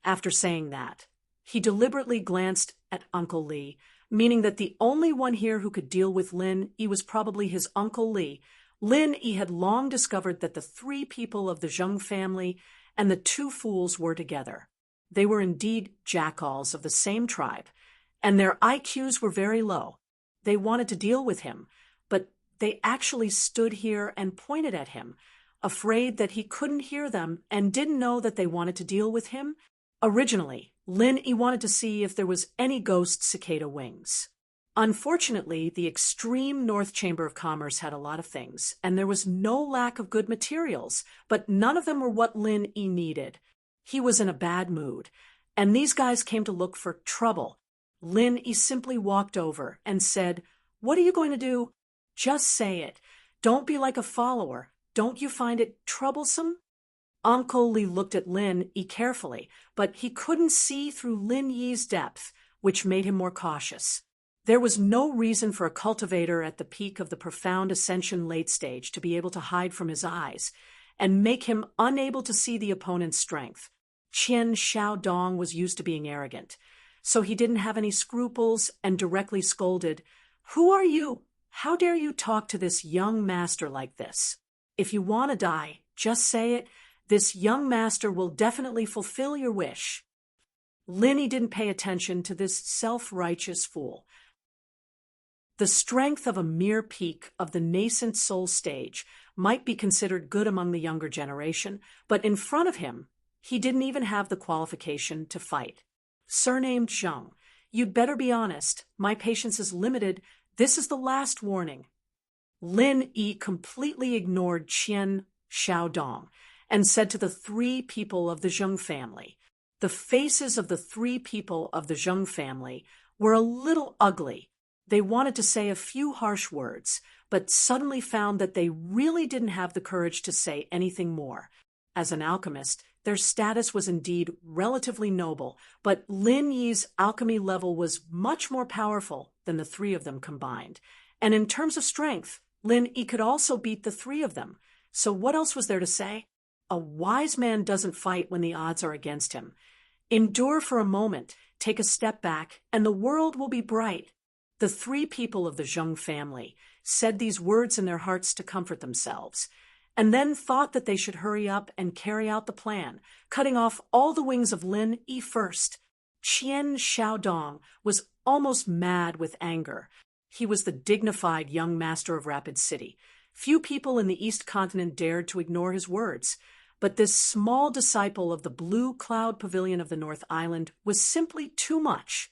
After saying that, he deliberately glanced at Uncle Li, meaning that the only one here who could deal with Lin Yi was probably his Uncle Li. Lin Yi had long discovered that the three people of the Zheng family and the two fools were together. They were indeed jackals of the same tribe, and their IQs were very low. They wanted to deal with him, but they actually stood here and pointed at him, afraid that he couldn't hear them and didn't know that they wanted to deal with him. Originally, Lin Yi wanted to see if there was any ghost cicada wings. Unfortunately, the extreme North Chamber of Commerce had a lot of things, and there was no lack of good materials, but none of them were what Lin Yi needed. He was in a bad mood, and these guys came to look for trouble. Lin Yi simply walked over and said, "What are you going to do? Just say it. Don't be like a follower. Don't you find it troublesome?" Uncle Li looked at Lin Yi carefully, but he couldn't see through Lin Yi's depth, which made him more cautious. There was no reason for a cultivator at the peak of the profound ascension late stage to be able to hide from his eyes and make him unable to see the opponent's strength. Qian Xiaodong was used to being arrogant, so he didn't have any scruples and directly scolded, "Who are you? How dare you talk to this young master like this? If you want to die, just say it. This young master will definitely fulfill your wish." Linny didn't pay attention to this self-righteous fool. The strength of a mere peak of the nascent soul stage might be considered good among the younger generation, but in front of him, he didn't even have the qualification to fight. Surnamed Zheng, you'd better be honest. My patience is limited. This is the last warning. Lin Yi completely ignored Qian Xiaodong and said to the three people of the Zheng family. The faces of the three people of the Zheng family were a little ugly. They wanted to say a few harsh words, but suddenly found that they really didn't have the courage to say anything more. As an alchemist, their status was indeed relatively noble, but Lin Yi's alchemy level was much more powerful than the three of them combined. And in terms of strength, Lin Yi could also beat the three of them. So what else was there to say? A wise man doesn't fight when the odds are against him. Endure for a moment, take a step back, and the world will be bright. The three people of the Zheng family said these words in their hearts to comfort themselves, and then thought that they should hurry up and carry out the plan, cutting off all the wings of Lin Yi first. Qian Xiaodong was almost mad with anger. He was the dignified young master of Rapid City. Few people in the East Continent dared to ignore his words, but this small disciple of the Blue Cloud Pavilion of the North Island was simply too much.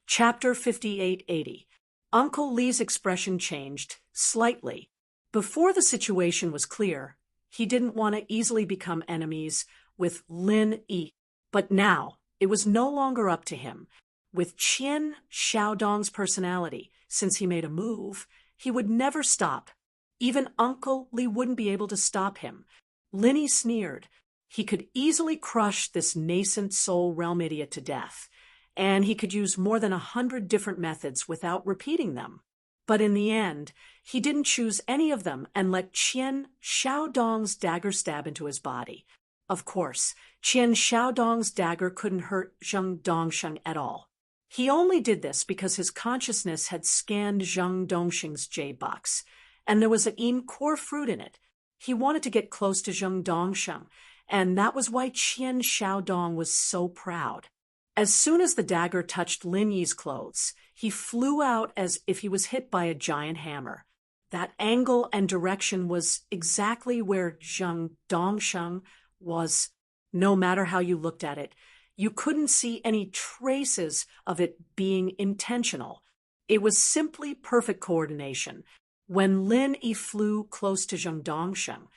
Chapter 5880. Uncle Li's expression changed slightly. Before the situation was clear, he didn't want to easily become enemies with Lin Yi. But now, it was no longer up to him. With Qian Xiaodong's personality, since he made a move, he would never stop. Even Uncle Li wouldn't be able to stop him. Linny sneered. He could easily crush this nascent soul realm idiot to death, and he could use more than 100 different methods without repeating them. But in the end, he didn't choose any of them and let Qian Xiaodong's dagger stab into his body. Of course, Qian Xiaodong's dagger couldn't hurt Zheng Dongsheng at all. He only did this because his consciousness had scanned Zheng Dongsheng's jade box, and there was an yin core fruit in it. He wanted to get close to Zheng Dongsheng, and that was why Qian Xiaodong was so proud. As soon as the dagger touched Lin Yi's clothes, he flew out as if he was hit by a giant hammer. That angle and direction was exactly where Zheng Dongsheng was. No matter how you looked at it, you couldn't see any traces of it being intentional. It was simply perfect coordination. When Lin Yi flew close to Zheng Dongsheng,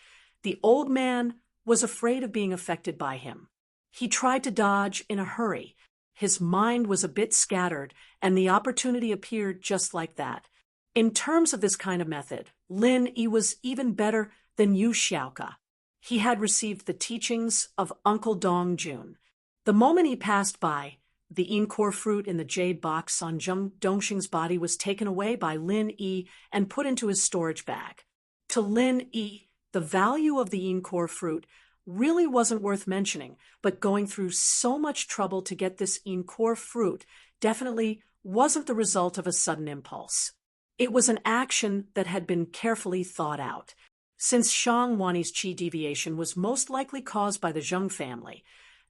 the old man was afraid of being affected by him. He tried to dodge in a hurry. His mind was a bit scattered, and the opportunity appeared just like that. In terms of this kind of method, Lin Yi was even better than Yu Xiaoka. He had received the teachings of Uncle Dong Jun. The moment he passed by, the yin core fruit in the jade box on Zheng Dongsheng's body was taken away by Lin Yi and put into his storage bag. To Lin Yi, the value of the yin core fruit really wasn't worth mentioning, but going through so much trouble to get this yin core fruit definitely wasn't the result of a sudden impulse. It was an action that had been carefully thought out. Since Shang Wani's qi deviation was most likely caused by the Zheng family,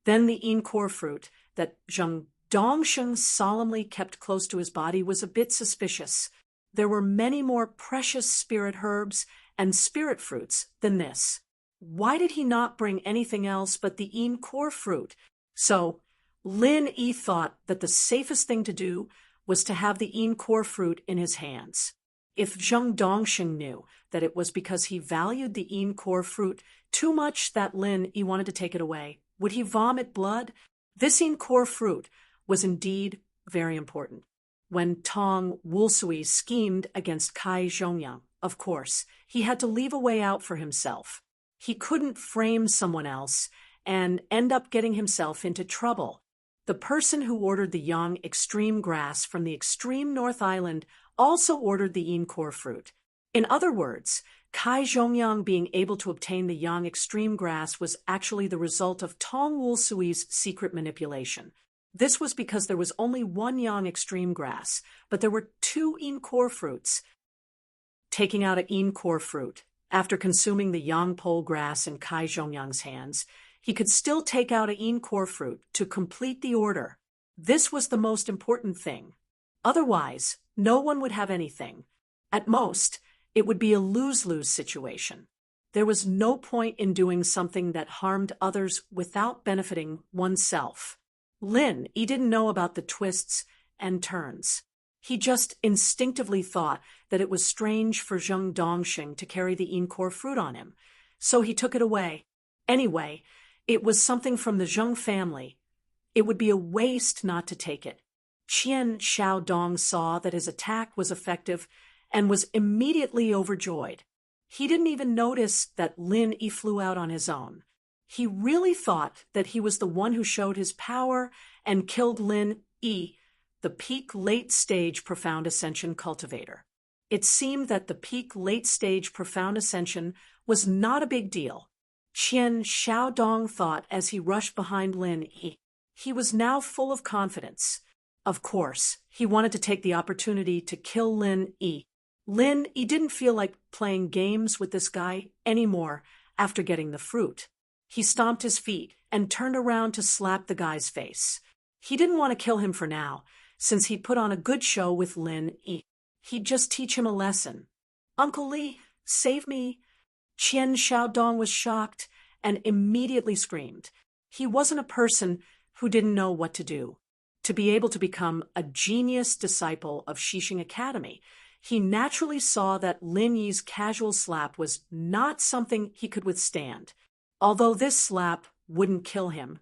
then the yin core fruit that Zheng Dongsheng solemnly kept close to his body was a bit suspicious. There were many more precious spirit herbs and spirit fruits than this. Why did he not bring anything else but the yin core fruit? So, Lin Yi thought that the safest thing to do was to have the yin core fruit in his hands. If Zheng Dongsheng knew that it was because he valued the yin core fruit too much that Lin Yi wanted to take it away, would he vomit blood? This yin core fruit was indeed very important. When Tong Wulsui schemed against Kai Zhongyang, of course, he had to leave a way out for himself. He couldn't frame someone else and end up getting himself into trouble. The person who ordered the yang extreme grass from the extreme North Island also ordered the yin core fruit. In other words, Kai Zhongyang being able to obtain the yang extreme grass was actually the result of Tong Wulsui's secret manipulation. This was because there was only one yang extreme grass, but there were two yin core fruits. Taking out a yin core fruit, after consuming the yang pole grass in Kai Zhongyang's hands, he could still take out a yin core fruit to complete the order. This was the most important thing. Otherwise, no one would have anything. At most, it would be a lose-lose situation. There was no point in doing something that harmed others without benefiting oneself. Lin Yi didn't know about the twists and turns. He just instinctively thought that it was strange for Zheng Dongxing to carry the yin core fruit on him, so he took it away. Anyway, it was something from the Zheng family. It would be a waste not to take it. Qian Xiaodong saw that his attack was effective and was immediately overjoyed. He didn't even notice that Lin Yi flew out on his own. He really thought that he was the one who showed his power and killed Lin Yi, the peak late-stage profound ascension cultivator. It seemed that the peak late-stage profound ascension was not a big deal. Qian Xiaodong thought as he rushed behind Lin Yi. He was now full of confidence. Of course, he wanted to take the opportunity to kill Lin Yi. Lin Yi didn't feel like playing games with this guy anymore after getting the fruit. He stomped his feet and turned around to slap the guy's face. He didn't want to kill him for now, since he'd put on a good show with Lin Yi. He'd just teach him a lesson. "Uncle Li, save me!" Qian Xiaodong was shocked and immediately screamed. He wasn't a person who didn't know what to do. To be able to become a genius disciple of Xixing Academy, he naturally saw that Lin Yi's casual slap was not something he could withstand. Although this slap wouldn't kill him,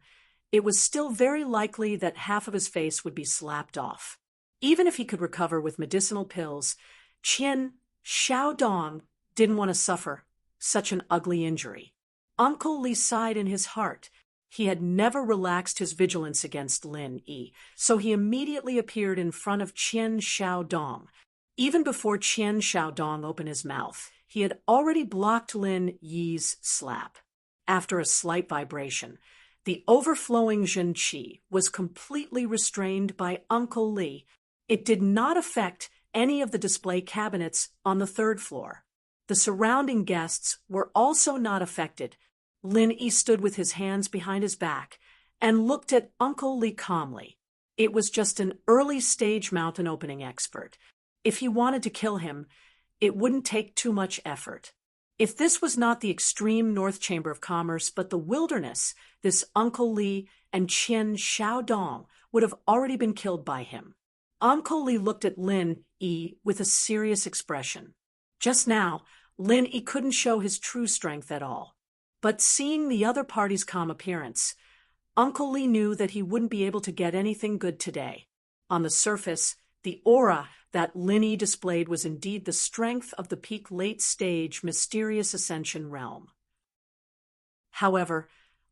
it was still very likely that half of his face would be slapped off. Even if he could recover with medicinal pills, Qian Xiaodong didn't want to suffer such an ugly injury. Uncle Li sighed in his heart. He had never relaxed his vigilance against Lin Yi, so he immediately appeared in front of Qian Xiaodong. Even before Qian Xiaodong opened his mouth, he had already blocked Lin Yi's slap. After a slight vibration, the overflowing Zhen Qi was completely restrained by Uncle Li. It did not affect any of the display cabinets on the third floor. The surrounding guests were also not affected. Lin Yi stood with his hands behind his back and looked at Uncle Li calmly. It was just an early-stage mountain opening expert. If he wanted to kill him, it wouldn't take too much effort. If this was not the extreme North Chamber of Commerce but the wilderness, this Uncle Li and Qian Xiaodong would have already been killed by him. Uncle Li looked at Lin Yi with a serious expression. Just now, Lin Yi couldn't show his true strength at all. But seeing the other party's calm appearance, Uncle Li knew that he wouldn't be able to get anything good today. On the surface, the aura that Lin Yi displayed was indeed the strength of the peak late-stage mysterious ascension realm. However,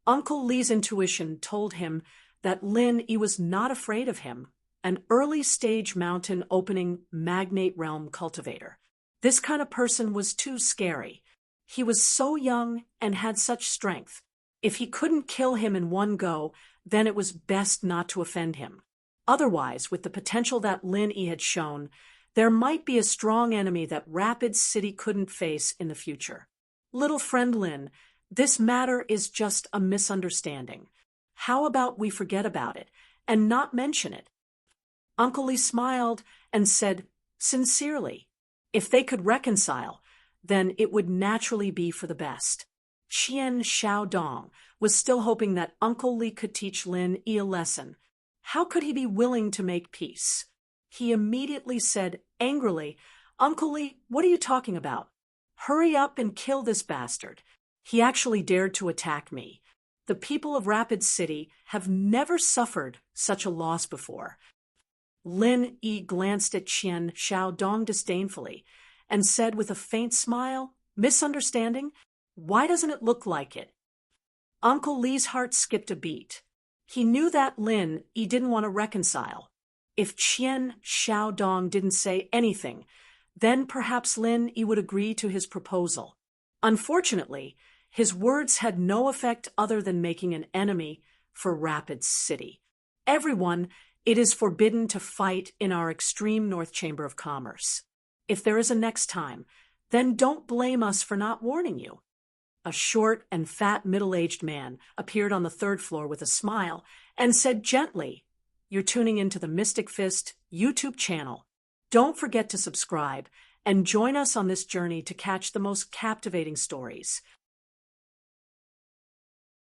Uncle Li's intuition told him that Lin Yi was not afraid of him, an early-stage mountain opening magnate realm cultivator. This kind of person was too scary. He was so young and had such strength. If he couldn't kill him in one go, then it was best not to offend him. Otherwise, with the potential that Lin Yi had shown, there might be a strong enemy that Rapid City couldn't face in the future. Little friend Lin, this matter is just a misunderstanding. How about we forget about it and not mention it? Uncle Li smiled and said, sincerely, if they could reconcile, then it would naturally be for the best. Qian Xiaodong was still hoping that Uncle Li could teach Lin Yi a lesson. How could he be willing to make peace? He immediately said angrily, Uncle Li, what are you talking about? Hurry up and kill this bastard. He actually dared to attack me. The people of Rapid City have never suffered such a loss before. Lin Yi glanced at Qian Xiaodong disdainfully and said with a faint smile, misunderstanding? Why doesn't it look like it? Uncle Li's heart skipped a beat. He knew that Lin Yi didn't want to reconcile. If Qian Xiaodong didn't say anything, then perhaps Lin Yi would agree to his proposal. Unfortunately, his words had no effect other than making an enemy for Rapid City. Everyone, it is forbidden to fight in our extreme North Chamber of Commerce. If there is a next time, then don't blame us for not warning you. A short and fat middle-aged man appeared on the third floor with a smile and said gently, "You're tuning into the Mystic Fist YouTube channel. Don't forget to subscribe and join us on this journey to catch the most captivating stories.